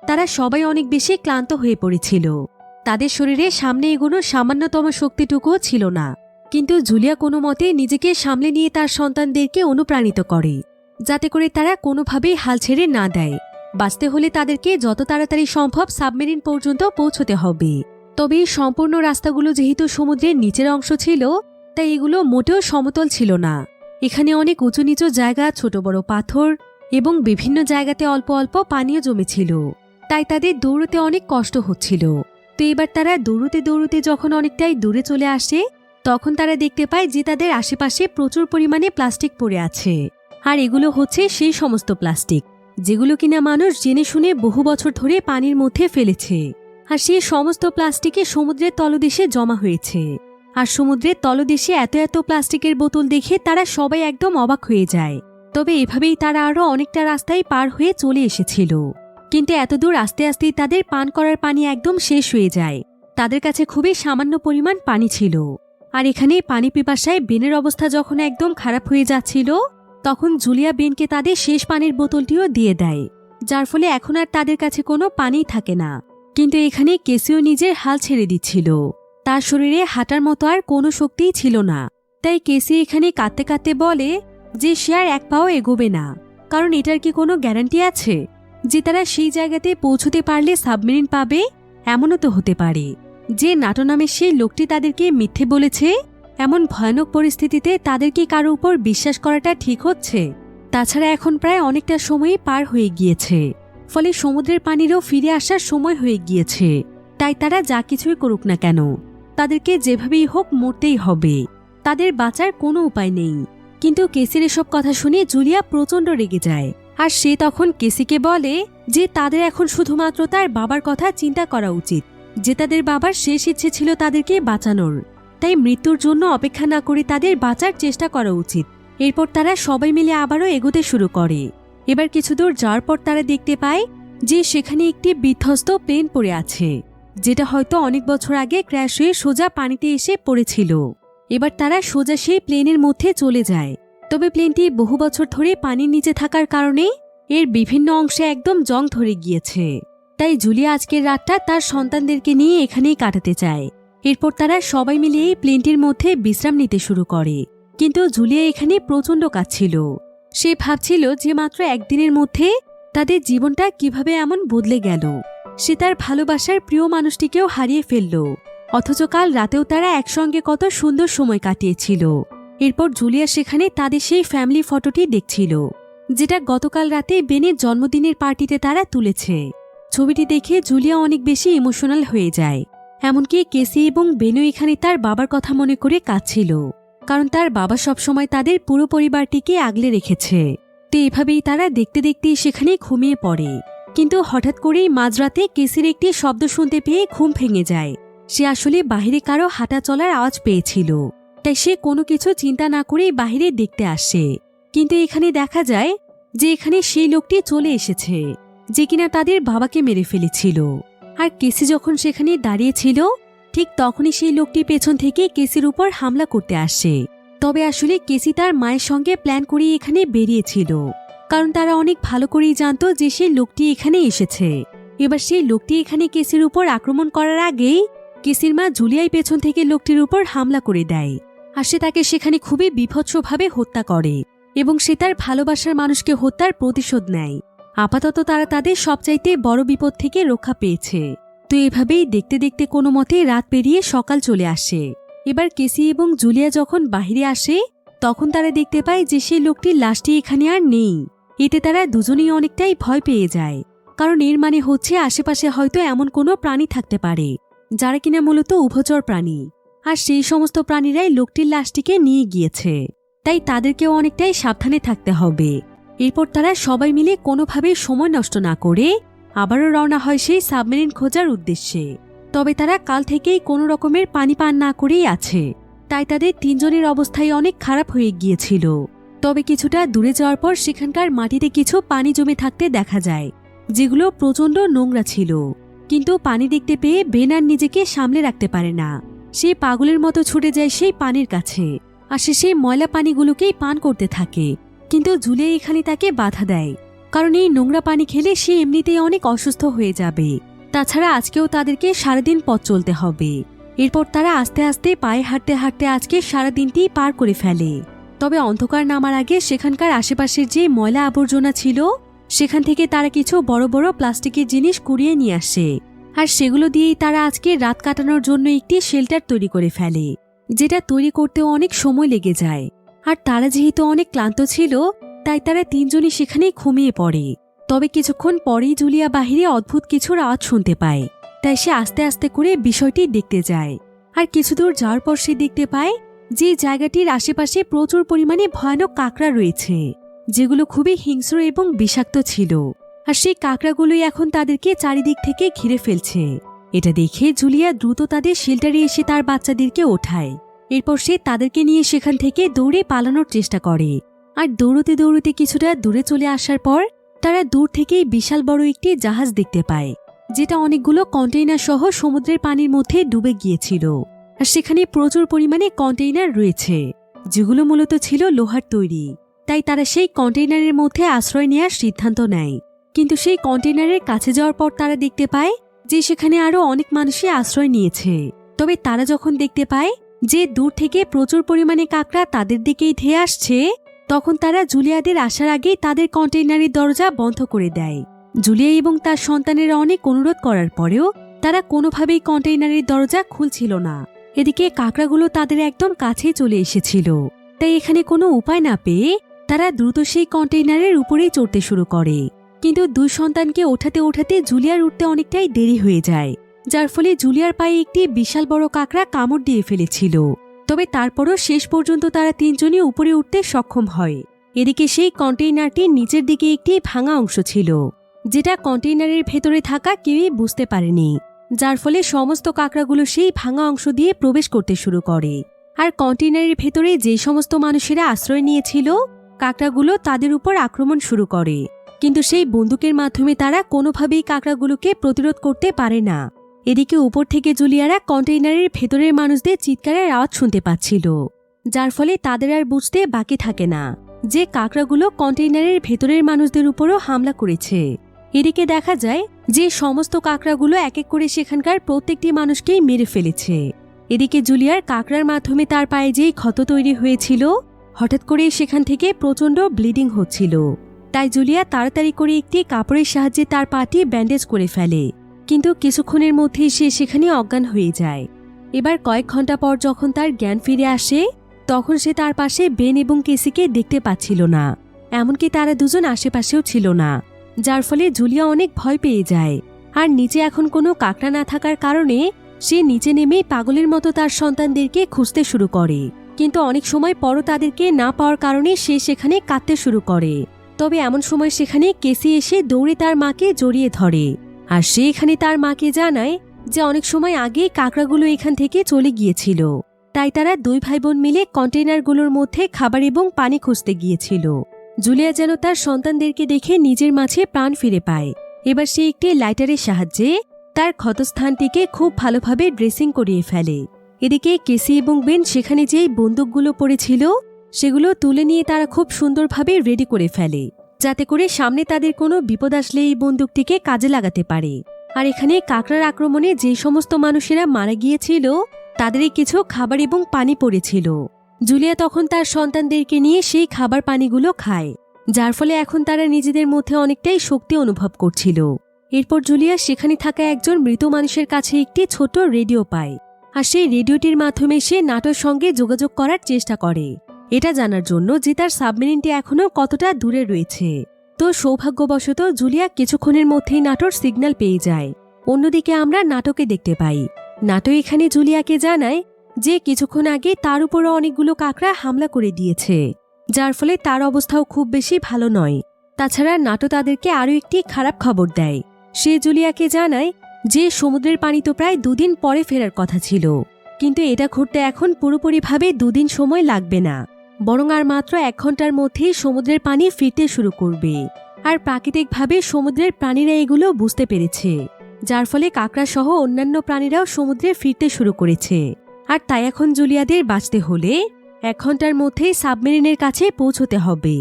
তারা সবাই অনেক বেশি ক্লান্ত হয়ে পড়েছিল। তাদের শরীরে সামনে এগোনোর সামান্যতম শক্তিটুকুও ছিল না। কিন্তু জুলিয়া কোনো মতে নিজেকে সামলে নিয়ে তার সন্তানদেরকে অনুপ্রাণিত করে, যাতে করে তারা কোনোভাবেই হাল ছেড়ে না দেয়। বাঁচতে হলে তাদেরকে যত তাড়াতাড়ি সম্ভব সাবমেরিন পর্যন্ত পৌঁছতে হবে। তবে এই সম্পূর্ণ রাস্তাগুলো যেহেতু সমুদ্রের নিচের অংশ ছিল, তাই এগুলো মোটেও সমতল ছিল না। এখানে অনেক উঁচু নিচু জায়গা, ছোট বড় পাথর এবং বিভিন্ন জায়গাতে অল্প অল্প পানীয় জমেছিল। তাই তাদের দৌড়তে অনেক কষ্ট হচ্ছিল। তো এবার তারা দৌড়তে দৌড়তে যখন অনেকটাই দূরে চলে আসে, তখন তারা দেখতে পায় যে তাদের আশেপাশে প্রচুর পরিমাণে প্লাস্টিক পড়ে আছে। আর এগুলো হচ্ছে সেই সমস্ত প্লাস্টিক যেগুলো কিনা মানুষ জেনে শুনে বহু বছর ধরে পানির মধ্যে ফেলেছে। আর সেই সমস্ত প্লাস্টিকে সমুদ্রের তলদেশে জমা হয়েছে। আর সমুদ্রের তলদেশে এত এত প্লাস্টিকের বোতল দেখে তারা সবাই একদম অবাক হয়ে যায়। তবে এভাবেই তারা আরও অনেকটা রাস্তায় পার হয়ে চলে এসেছিল। কিন্তু এতদূর আস্তে আস্তেই তাদের পান করার পানি একদম শেষ হয়ে যায়। তাদের কাছে খুবই সামান্য পরিমাণ পানি ছিল। আর এখানে পানি পিপাসায় বেনের অবস্থা যখন একদম খারাপ হয়ে যাচ্ছিল, তখন জুলিয়া বেনকে তাদের শেষ পানির বোতলটিও দিয়ে দেয়, যার ফলে এখন আর তাদের কাছে কোনো পানিই থাকে না। কিন্তু এখানে কেসিও নিজের হাল ছেড়ে দিচ্ছিল। তার শরীরে হাঁটার মতো আর কোনো শক্তিই ছিল না। তাই কেসি এখানে কাঁদতে কাঁদতে বলে যে সে আর এক পাও এগোবে না। কারণ এটার কি কোনো গ্যারান্টি আছে যে তারা সেই জায়গাতে পৌঁছতে পারলে সাবমেরিন পাবে? এমনও তো হতে পারে যে নাটো নামের সেই লোকটি তাদেরকে মিথ্যে বলেছে। এমন ভয়ানক পরিস্থিতিতে তাদের কি কারো উপর বিশ্বাস করাটা ঠিক হচ্ছে? তাছাড়া এখন প্রায় অনেকটা সময়ই পার হয়ে গিয়েছে, ফলে সমুদ্রের পানিরও ফিরে আসার সময় হয়ে গিয়েছে। তাই তারা যা কিছুই করুক না কেন, তাদেরকে যেভাবেই হোক মরতেই হবে। তাদের বাঁচার কোনো উপায় নেই। কিন্তু কেসির এসব কথা শুনে জুলিয়া প্রচণ্ড রেগে যায়। আর সে তখন কেসিকে বলে যে তাদের এখন শুধুমাত্র তার বাবার কথা চিন্তা করা উচিত, যে তাদের বাবার শেষ ইচ্ছে ছিল তাদেরকে বাঁচানোর। তাই মৃত্যুর জন্য অপেক্ষা না করে তাদের বাঁচার চেষ্টা করা উচিত। এরপর তারা সবাই মিলে আবারও এগোতে শুরু করে। এবার কিছু দূর যাওয়ার পর তারা দেখতে পায় যে সেখানে একটি বিধ্বস্ত প্লেন পড়ে আছে, যেটা হয়তো অনেক বছর আগে ক্র্যাশ হয়ে সোজা পানিতে এসে পড়েছিল। এবার তারা সোজা সেই প্লেনের মধ্যে চলে যায়। তবে প্লেনটি বহু বছর ধরে পানির নিচে থাকার কারণে এর বিভিন্ন অংশে একদম জং ধরে গিয়েছে। তাই জুলিয়া আজকের রাতটা তার সন্তানদেরকে নিয়ে এখানেই কাটাতে চায়। এরপর তারা সবাই মিলে এই প্লেনটির মধ্যে বিশ্রাম নিতে শুরু করে। কিন্তু জুলিয়া এখানে প্রচণ্ড কাঁদছিল। সে ভাবছিল যে মাত্র একদিনের মধ্যে তাদের জীবনটা কিভাবে এমন বদলে গেল। সে তার ভালোবাসার প্রিয় মানুষটিকেও হারিয়ে ফেলল, অথচ কাল রাতেও তারা একসঙ্গে কত সুন্দর সময় কাটিয়েছিল। এরপর জুলিয়া সেখানে তাদের সেই ফ্যামিলি ফটোটি দেখছিল, যেটা গতকাল রাতে বেনের জন্মদিনের পার্টিতে তারা তুলেছে। ছবিটি দেখে জুলিয়া অনেক বেশি ইমোশনাল হয়ে যায়। এমনকি কেসি এবং বেনু এখানে তার বাবার কথা মনে করে কাঁদছিল, কারণ তার বাবা সবসময় তাদের পুরো পরিবারটিকে আগলে রেখেছে। তো এভাবেই তারা দেখতে দেখতেই সেখানে ঘুমিয়ে পড়ে। কিন্তু হঠাৎ করেই মাঝরাতে কেসির একটি শব্দ শুনতে পেয়ে ঘুম ভেঙে যায়। সে আসলে বাহিরে কারো হাঁটা চলার আওয়াজ পেয়েছিল, তাই সে কোনো কিছু চিন্তা না করেই বাহিরে দেখতে আসে। কিন্তু এখানে দেখা যায় যে এখানে সেই লোকটি চলে এসেছে, যে কিনা তাদের বাবাকে মেরে ফেলেছিল। আর কেসি যখন সেখানে দাঁড়িয়েছিল, ঠিক তখনই সেই লোকটি পেছন থেকে কেসির উপর হামলা করতে আসে। তবে আসলে কেসি তার মায়ের সঙ্গে প্ল্যান করে এখানে বেরিয়েছিল, কারণ তারা অনেক ভালো করেই জানতো যে সেই লোকটি এখানে এসেছে। এবার সেই লোকটি এখানে কেসির উপর আক্রমণ করার আগেই কেসির মা জুলিয়াই পেছন থেকে লোকটির উপর হামলা করে দেয়। আর সে তাকে সেখানে খুবই বীভৎসভাবে হত্যা করে এবং সে তার ভালোবাসার মানুষকে হত্যার প্রতিশোধ নেয়। আপাতত তারা তাদের সবচাইতে বড় বিপদ থেকে রক্ষা পেয়েছে। তো এভাবেই দেখতে দেখতে কোনো মতে রাত পেরিয়ে সকাল চলে আসে। এবার কেসি এবং জুলিয়া যখন বাহিরে আসে, তখন তারা দেখতে পায় যে সেই লোকটির লাশটি এখানে আর নেই। এতে তারা দুজনেই অনেকটাই ভয় পেয়ে যায়, কারণ এর মানে হচ্ছে আশেপাশে হয়তো এমন কোনো প্রাণী থাকতে পারে যারা কিনা মূলত উভচর প্রাণী, আর সেই সমস্ত প্রাণীরাই লোকটির লাশটিকে নিয়ে গিয়েছে। তাই তাদেরকেও অনেকটাই সাবধানে থাকতে হবে। এরপর তারা সবাই মিলে কোনোভাবেই সময় নষ্ট না করে আবারও রওনা হয় সেই সাবমেরিন খোঁজার উদ্দেশ্যে। তবে তারা কাল থেকেই কোনো রকমের পানি পান না করেই আছে, তাই তাদের তিনজনের অবস্থাই অনেক খারাপ হয়ে গিয়েছিল। তবে কিছুটা দূরে যাওয়ার পর সেখানকার মাটিতে কিছু পানি জমে থাকতে দেখা যায়, যেগুলো প্রচণ্ড নোংরা ছিল। কিন্তু পানি দেখতে পেয়ে বেন আর নিজেকে সামলে রাখতে পারে না। সে পাগলের মতো ছুটে যায় সেই পানির কাছে, আর সে সেই ময়লা পানিগুলোকেই পান করতে থাকে। কিন্তু জুলিয়া এখানে তাকে বাধা দেয়, কারণ এই নোংরা পানি খেলে সে এমনিতেই অনেক অসুস্থ হয়ে যাবে। তাছাড়া আজকেও তাদেরকে সারাদিন পথ চলতে হবে। এরপর তারা আস্তে আস্তে পায়ে হাঁটতে হাঁটতে আজকে সারাদিনটি পার করে ফেলে। তবে অন্ধকার নামার আগে সেখানকার আশেপাশের যে ময়লা আবর্জনা ছিল সেখান থেকে তারা কিছু বড় বড় প্লাস্টিকের জিনিস কুড়িয়ে নিয়ে আসে, আর সেগুলো দিয়েই তারা আজকে রাত কাটানোর জন্য একটি শেল্টার তৈরি করে ফেলে, যেটা তৈরি করতেও অনেক সময় লেগে যায়। আর তারা যেহেতু অনেক ক্লান্ত ছিল, তাই তারা তিনজনই সেখানেই ঘুমিয়ে পড়ে। তবে কিছুক্ষণ পরেই জুলিয়া বাহিরে অদ্ভুত কিছুর আওয়াজ শুনতে পায়, তাই সে আস্তে আস্তে করে বিষয়টি দেখতে যায়। আর কিছু দূর যাওয়ার পর সে দেখতে পায় যে জায়গাটির আশেপাশে প্রচুর পরিমাণে ভয়ানক কাঁকড়া রয়েছে, যেগুলো খুবই হিংস্র এবং বিষাক্ত ছিল। আর সেই কাঁকড়াগুলোই এখন তাদেরকে চারিদিক থেকে ঘিরে ফেলছে। এটা দেখে জুলিয়া দ্রুত তাদের শেল্টারে এসে তার বাচ্চাদেরকে ওঠায়। এরপর সে তাদেরকে নিয়ে সেখান থেকে দৌড়ে পালানোর চেষ্টা করে। আর দৌড়তে দৌড়তে কিছুটা দূরে চলে আসার পর তারা দূর থেকেই বিশাল বড় একটি জাহাজ দেখতে পায়, যেটা অনেকগুলো কন্টেইনার সহ সমুদ্রের পানির মধ্যে ডুবে গিয়েছিল। আর সেখানে প্রচুর পরিমাণে কন্টেইনার রয়েছে, যেগুলো মূলত ছিল লোহার তৈরি। তাই তারা সেই কন্টেইনারের মধ্যে আশ্রয় নেওয়ার সিদ্ধান্ত নেয়। কিন্তু সেই কন্টেইনারের কাছে যাওয়ার পর তারা দেখতে পায় যে সেখানে আরও অনেক মানুষই আশ্রয় নিয়েছে। তবে তারা যখন দেখতে পায় যে দূর থেকে প্রচুর পরিমাণে কাঁকড়া তাদের দিকেই ধেয়ে আসছে, তখন তারা জুলিয়াদের আসার আগেই তাদের কন্টেইনারের দরজা বন্ধ করে দেয়। জুলিয়া এবং তার সন্তানেরা অনেক অনুরোধ করার পরেও তারা কোনোভাবেই কন্টেইনারের দরজা খুলছিল না। এদিকে কাঁকড়াগুলো তাদের একদম কাছেই চলে এসেছিল। তাই এখানে কোনো উপায় না পেয়ে তারা দ্রুত সেই কন্টেইনারের উপরেই চড়তে শুরু করে। কিন্তু দুই সন্তানকে ওঠাতে ওঠাতে জুলিয়ার উঠতে অনেকটাই দেরি হয়ে যায়, যার ফলে জুলিয়ার পায়ে একটি বিশাল বড় কাঁকড়া কামড় দিয়ে ফেলেছিল। তবে তারপরও শেষ পর্যন্ত তারা তিনজনই উপরে উঠতে সক্ষম হয়। এদিকে সেই কন্টেইনারটির নিচের দিকে একটি ভাঙা অংশ ছিল, যেটা কন্টেইনারের ভেতরে থাকা কেউই বুঝতে পারেনি, যার ফলে সমস্ত কাঁকড়াগুলো সেই ভাঙা অংশ দিয়ে প্রবেশ করতে শুরু করে। আর কন্টেইনারের ভেতরে যে সমস্ত মানুষেরা আশ্রয় নিয়েছিল, কাঁকড়াগুলো তাদের উপর আক্রমণ শুরু করে। কিন্তু সেই বন্দুকের মাধ্যমে তারা কোনোভাবেই কাঁকড়াগুলোকে প্রতিরোধ করতে পারে না। এদিকে উপর থেকে জুলিয়ারা কন্টেইনারের ভেতরের মানুষদের চিৎকারের আওয়াজ শুনতে পাচ্ছিল, যার ফলে তাদের আর বুঝতে বাকি থাকে না যে কাঁকড়াগুলো কন্টেইনারের ভেতরের মানুষদের উপরও হামলা করেছে। এদিকে দেখা যায় যে সমস্ত কাঁকড়াগুলো এক এক করে সেখানকার প্রত্যেকটি মানুষকেই মেরে ফেলেছে। এদিকে জুলিয়ার কাঁকড়ার মাধ্যমে তার পায়ে যেই ক্ষত তৈরি হয়েছিল, হঠাৎ করে সেখান থেকে প্রচণ্ড ব্লিডিং হচ্ছিল। তাই জুলিয়া তাড়াতাড়ি করে একটি কাপড়ের সাহায্যে তার পাটি ব্যান্ডেজ করে ফেলে। কিন্তু কিছুক্ষণের মধ্যেই সে সেখানে অজ্ঞান হয়ে যায়। এবার কয়েক ঘন্টা পর যখন তার জ্ঞান ফিরে আসে, তখন সে তার পাশে বেন এবং কেসিকে দেখতে পাচ্ছিল না। এমনকি তারা দুজন আশেপাশেও ছিল না, যার ফলে জুলিয়া অনেক ভয় পেয়ে যায়। আর নিচে এখন কোনো কাঁকড়া না থাকার কারণে সে নিচে নেমে পাগলের মতো তার সন্তানদেরকে খুঁজতে শুরু করে। কিন্তু অনেক সময় পরও তাদেরকে না পাওয়ার কারণে সে সেখানে কাঁদতে শুরু করে। তবে এমন সময় সেখানে কেসি এসে দৌড়ে তার মাকে জড়িয়ে ধরে। আর সে এখানে তার মাকে জানায় যে অনেক সময় আগে কাঁকড়াগুলো এখান থেকে চলে গিয়েছিল, তাই তারা দুই ভাই বোন মিলে কন্টেইনারগুলোর মধ্যে খাবার এবং পানি খুঁজতে গিয়েছিল। জুলিয়া যেন তার সন্তানদেরকে দেখে নিজের মাঝে প্রাণ ফিরে পায়। এবার সে একটি লাইটারের সাহায্যে তার ক্ষতস্থানটিকে খুব ভালোভাবে ড্রেসিং করিয়ে ফেলে। এদিকে কেসি এবং বেন সেখানে যেই বন্দুকগুলো পড়েছিল সেগুলো তুলে নিয়ে তারা খুব সুন্দরভাবে রেডি করে ফেলে, যাতে করে সামনে তাদের কোনো বিপদ আসলে এই বন্দুকটিকে কাজে লাগাতে পারে। আর এখানে কাঁকড়ার আক্রমণে যে সমস্ত মানুষেরা মারা গিয়েছিল তাদেরই কিছু খাবার এবং পানি পড়েছিল। জুলিয়া তখন তার সন্তানদেরকে নিয়ে সেই খাবার পানিগুলো খায়, যার ফলে এখন তারা নিজেদের মধ্যে অনেকটাই শক্তি অনুভব করছিল। এরপর জুলিয়া সেখানে থাকা একজন মৃত মানুষের কাছে একটি ছোট রেডিও পায়। আর সেই রেডিওটির মাধ্যমে সে নাটোর সঙ্গে যোগাযোগ করার চেষ্টা করে, এটা জানার জন্য যে তার সাবমেরিনটি এখনও কতটা দূরে রয়েছে। তো সৌভাগ্যবশত জুলিয়া কিছুক্ষণের মধ্যেই নাটোর সিগন্যাল পেয়ে যায়। অন্যদিকে আমরা নাটোকে দেখতে পাই। নাটো এখানে জুলিয়াকে জানায় যে কিছুক্ষণ আগে তার উপরও অনেকগুলো কাকড়া হামলা করে দিয়েছে, যার ফলে তার অবস্থাও খুব বেশি ভালো নয়। তাছাড়া নাটো তাদেরকে আরও একটি খারাপ খবর দেয়। সে জুলিয়াকে জানায় যে সমুদ্রের পানি তো প্রায় 2 দিন পরে ফেরার কথা ছিল, কিন্তু এটা ঘটতে এখন পুরোপুরিভাবে 2 দিন সময় লাগবে না, বরং আর মাত্র 1 ঘন্টার মধ্যেই সমুদ্রের পানি ফিরতে শুরু করবে। আর প্রাকৃতিকভাবে সমুদ্রের প্রাণীরা এগুলো বুঝতে পেরেছে, যার ফলে কাকড়া সহ অন্যান্য প্রাণীরাও সমুদ্রে ফিরতে শুরু করেছে। আর তাই এখন জুলিয়াদের বাঁচতে হলে 1 ঘন্টার মধ্যেই সাবমেরিনের কাছে পৌঁছতে হবে,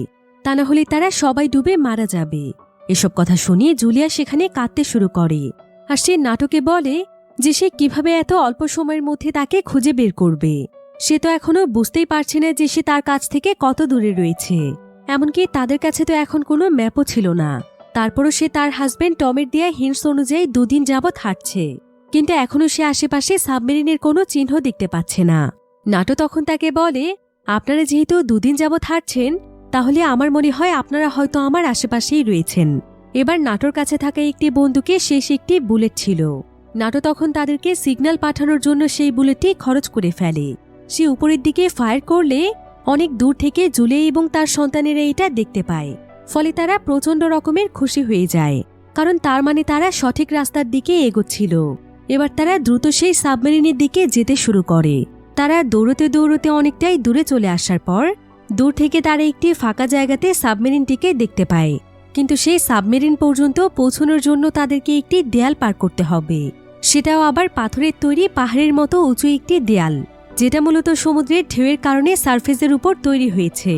তা না হলে তারা সবাই ডুবে মারা যাবে। এসব কথা শুনিয়ে জুলিয়া সেখানে কাঁদতে শুরু করে। আর সে নাটোকে বলে যে সে কিভাবে এত অল্প সময়ের মধ্যে তাকে খুঁজে বের করবে। সে তো এখনো বুঝতেই পারছে না যে সে তার কাছ থেকে কত দূরে রয়েছে। এমনকি তাদের কাছে তো এখন কোনো ম্যাপও ছিল না। তারপরও সে তার হাজবেন্ড টমের দেয়া হিন্টস অনুযায়ী 2 দিন যাবৎ হাঁটছে, কিন্তু এখনও সে আশেপাশে সাবমেরিনের কোনো চিহ্ন দেখতে পাচ্ছে না। নাটো তখন তাকে বলে, আপনারা যেহেতু 2 দিন যাবৎ হাঁটছেন, তাহলে আমার মনে হয় আপনারা হয়তো আমার আশেপাশেই রয়েছেন। এবার নাটোর কাছে থাকা একটি বন্দুকে শেষ একটি বুলেট ছিল। নাটো তখন তাদেরকে সিগন্যাল পাঠানোর জন্য সেই বুলেটটি খরচ করে ফেলে। সে উপরের দিকে ফায়ার করলে অনেক দূর থেকে জুলিয়া এবং তার সন্তানেরা এটা দেখতে পায়। ফলে তারা প্রচণ্ড রকমের খুশি হয়ে যায়, কারণ তার মানে তারা সঠিক রাস্তার দিকে এগোচ্ছিল। এবার তারা দ্রুত সেই সাবমেরিনের দিকে যেতে শুরু করে। তারা দৌড়তে দৌড়তে অনেকটাই দূরে চলে আসার পর দূর থেকে তারা একটি ফাঁকা জায়গাতে সাবমেরিনটিকে দেখতে পায়। কিন্তু সেই সাবমেরিন পর্যন্ত পৌঁছানোর জন্য তাদেরকে একটি দেয়াল পার করতে হবে, সেটাও আবার পাথরের তৈরি পাহাড়ের মতো উঁচু একটি দেয়াল, যেটা মূলত সমুদ্রের ঢেউয়ের কারণে সারফেসের উপর তৈরি হয়েছে।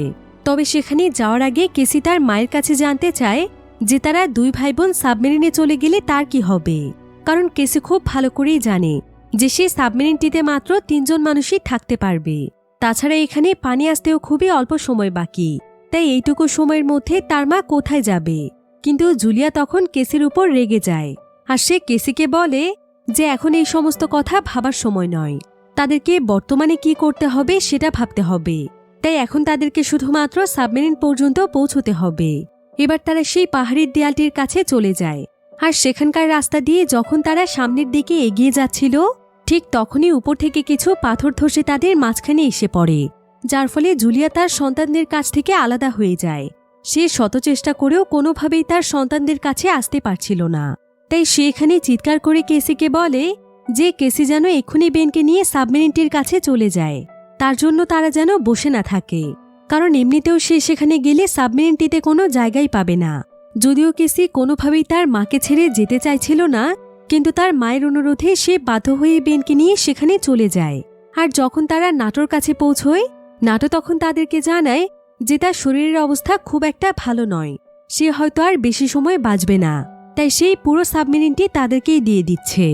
তবে সেখানে যাওয়ার আগে কেসি তার মায়ের কাছে জানতে চায় যে তারা 2 ভাই বোন সাবমেরিনে চলে গেলে তার কি হবে, কারণ কেসি খুব ভালো করেই জানে যে সে সাবমেরিনটিতে মাত্র 3 জন মানুষই থাকতে পারবে। তাছাড়া এখানে পানি আসতেও খুবই অল্প সময় বাকি, তাই এইটুকু সময়ের মধ্যে তার মা কোথায় যাবে। কিন্তু জুলিয়া তখন কেসির উপর রেগে যায়, আর সে কেসিকে বলে যে এখন এই সমস্ত কথা ভাবার সময় নয়, তাদেরকে বর্তমানে কি করতে হবে সেটা ভাবতে হবে। তাই এখন তাদেরকে শুধুমাত্র সাবমেরিন পর্যন্ত পৌঁছতে হবে। এবার তারা সেই পাহাড়ের দেয়ালটির কাছে চলে যায়, আর সেখানকার রাস্তা দিয়ে যখন তারা সামনের দিকে এগিয়ে যাচ্ছিল, ঠিক তখনই উপর থেকে কিছু পাথর ধসে তাদের মাঝখানে এসে পড়ে, যার ফলে জুলিয়া তার সন্তানদের কাছ থেকে আলাদা হয়ে যায়। সে শত চেষ্টা করেও কোনোভাবেই তার সন্তানদের কাছে আসতে পারছিল না। তাই সে এখানে চিৎকার করে কেসিকে বলে যে কেসি যেন এক্ষুনি বেনকে নিয়ে সাবমেরিনটির কাছে চলে যায়, তার জন্য তারা যেন বসে না থাকে, কারণ এমনিতেও সে সেখানে গেলে সাবমেরিনটিতে কোনো জায়গাই পাবে না। যদিও কেসি কোনোভাবেই তার মাকে ছেড়ে যেতে চাইছিল না, কিন্তু তার মায়ের অনুরোধে সে বাধ্য হয়ে বেনকে নিয়ে সেখানে চলে যায়। আর যখন তারা নাটোর কাছে পৌঁছয়, নাটো তখন তাদেরকে জানায় যে তার শরীরের অবস্থা খুব একটা ভালো নয়, সে হয়তো আর বেশি সময় বাঁচবে না, তাই সেই পুরো সাবমেরিনটি তাদেরকেই দিয়ে দিচ্ছে।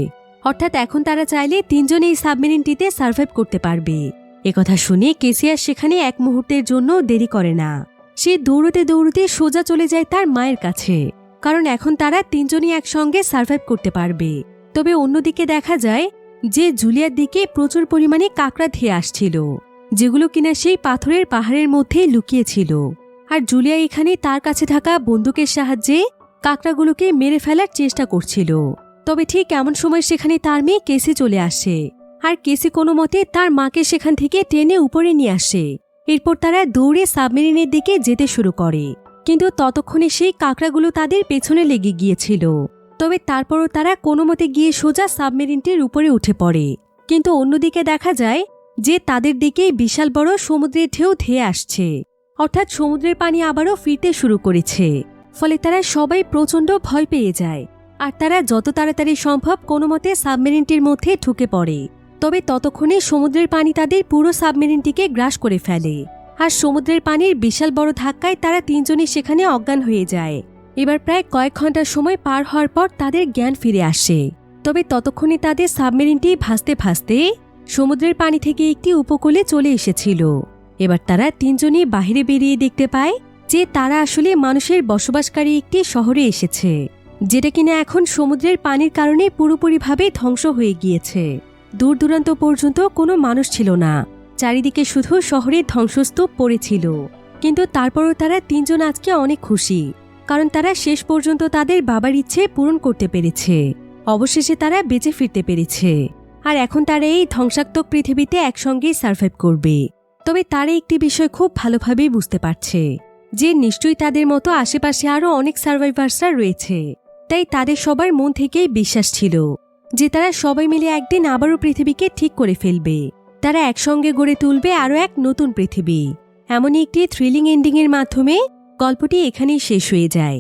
অর্থাৎ এখন তারা চাইলে 3 জন এই সাবমেরিনটিতে সার্ভাইভ করতে পারবে। একথা শুনে কেসি আর সেখানে এক মুহূর্তের জন্য দেরি করে না। সে দৌড়তে দৌড়তে সোজা চলে যায় তার মায়ের কাছে, কারণ এখন তারা 3 জনই একসঙ্গে সার্ভাইভ করতে পারবে। তবে অন্যদিকে দেখা যায় যে জুলিয়ার দিকে প্রচুর পরিমাণে কাকড়া ধেয়ে আসছিল, যেগুলো কিনা সেই পাথরের পাহাড়ের মধ্যে লুকিয়েছিল। আর জুলিয়া এখানে তার কাছে থাকা বন্দুকের সাহায্যে কাকড়াগুলোকে মেরে ফেলার চেষ্টা করছিল। তবে ঠিক এমন সময় সেখানে তার মেয়ে কেসি চলে আসে, আর কেসি কোনো মতে তার মাকে সেখান থেকে টেনে উপরে নিয়ে আসে। এরপর তারা দৌড়ে সাবমেরিনের দিকে যেতে শুরু করে, কিন্তু ততক্ষণে সেই কাকড়াগুলো তাদের পেছনে লেগে গিয়েছিল। তবে তারপরও তারা কোনো মতে গিয়ে সোজা সাবমেরিনটির উপরে উঠে পড়ে। কিন্তু অন্যদিকে দেখা যায় যে তাদের দিকে বিশাল বড় সমুদ্রের ঢেউ ধেয়ে আসছে, অর্থাৎ সমুদ্রের পানি আবারও ফিরতে শুরু করেছে। ফলে তারা সবাই প্রচণ্ড ভয় পেয়ে যায়, আর তারা যত তাড়াতাড়ি সম্ভব কোনো মতে সাবমেরিনটির মধ্যে ঢুকে পড়ে। তবে ততক্ষণে সমুদ্রের পানি তাদের পুরো সাবমেরিনটিকে গ্রাস করে ফেলে, আর সমুদ্রের পানির বিশাল বড় ধাক্কায় তারা 3 জনই সেখানে অজ্ঞান হয়ে যায়। এবার প্রায় কয়েক ঘন্টার সময় পার হওয়ার পর তাদের জ্ঞান ফিরে আসে। তবে ততক্ষণে তাদের সাবমেরিনটি ভাসতে ভাসতে সমুদ্রের পানি থেকে একটি উপকূলে চলে এসেছিল। এবার তারা 3 জনই বাহিরে বেরিয়ে দেখতে পায় যে তারা আসলে মানুষের বসবাসকারী একটি শহরে এসেছে, যেটা কিনা এখন সমুদ্রের পানির কারণে পুরোপুরিভাবে ধ্বংস হয়ে গিয়েছে। দূর দূরান্ত পর্যন্ত কোনো মানুষ ছিল না, চারিদিকে শুধু শহরের ধ্বংসস্তূপ পড়েছিল। কিন্তু তারপরও তারা 3 জন আজকে অনেক খুশি, কারণ তারা শেষ পর্যন্ত তাদের বাবার ইচ্ছে পূরণ করতে পেরেছে। অবশেষে তারা বেঁচে ফিরতে পেরেছে, আর এখন তারা এই ধ্বংসাত্মক পৃথিবীতে একসঙ্গেই সার্ভাইভ করবে। তবে তারা একটি বিষয় খুব ভালোভাবেই বুঝতে পারছে যে নিশ্চয়ই তাদের মতো আশেপাশে আরও অনেক সার্ভাইভার্সরা রয়েছে। তাই তাদের সবার মন থেকেই বিশ্বাস ছিল যে তারা সবাই মিলে একদিন আবারও পৃথিবীকে ঠিক করে ফেলবে। তারা একসঙ্গে গড়ে তুলবে আরও এক নতুন পৃথিবী। এমনই একটি থ্রিলিং এন্ডিংয়ের মাধ্যমে গল্পটি এখানেই শেষ হয়ে যায়।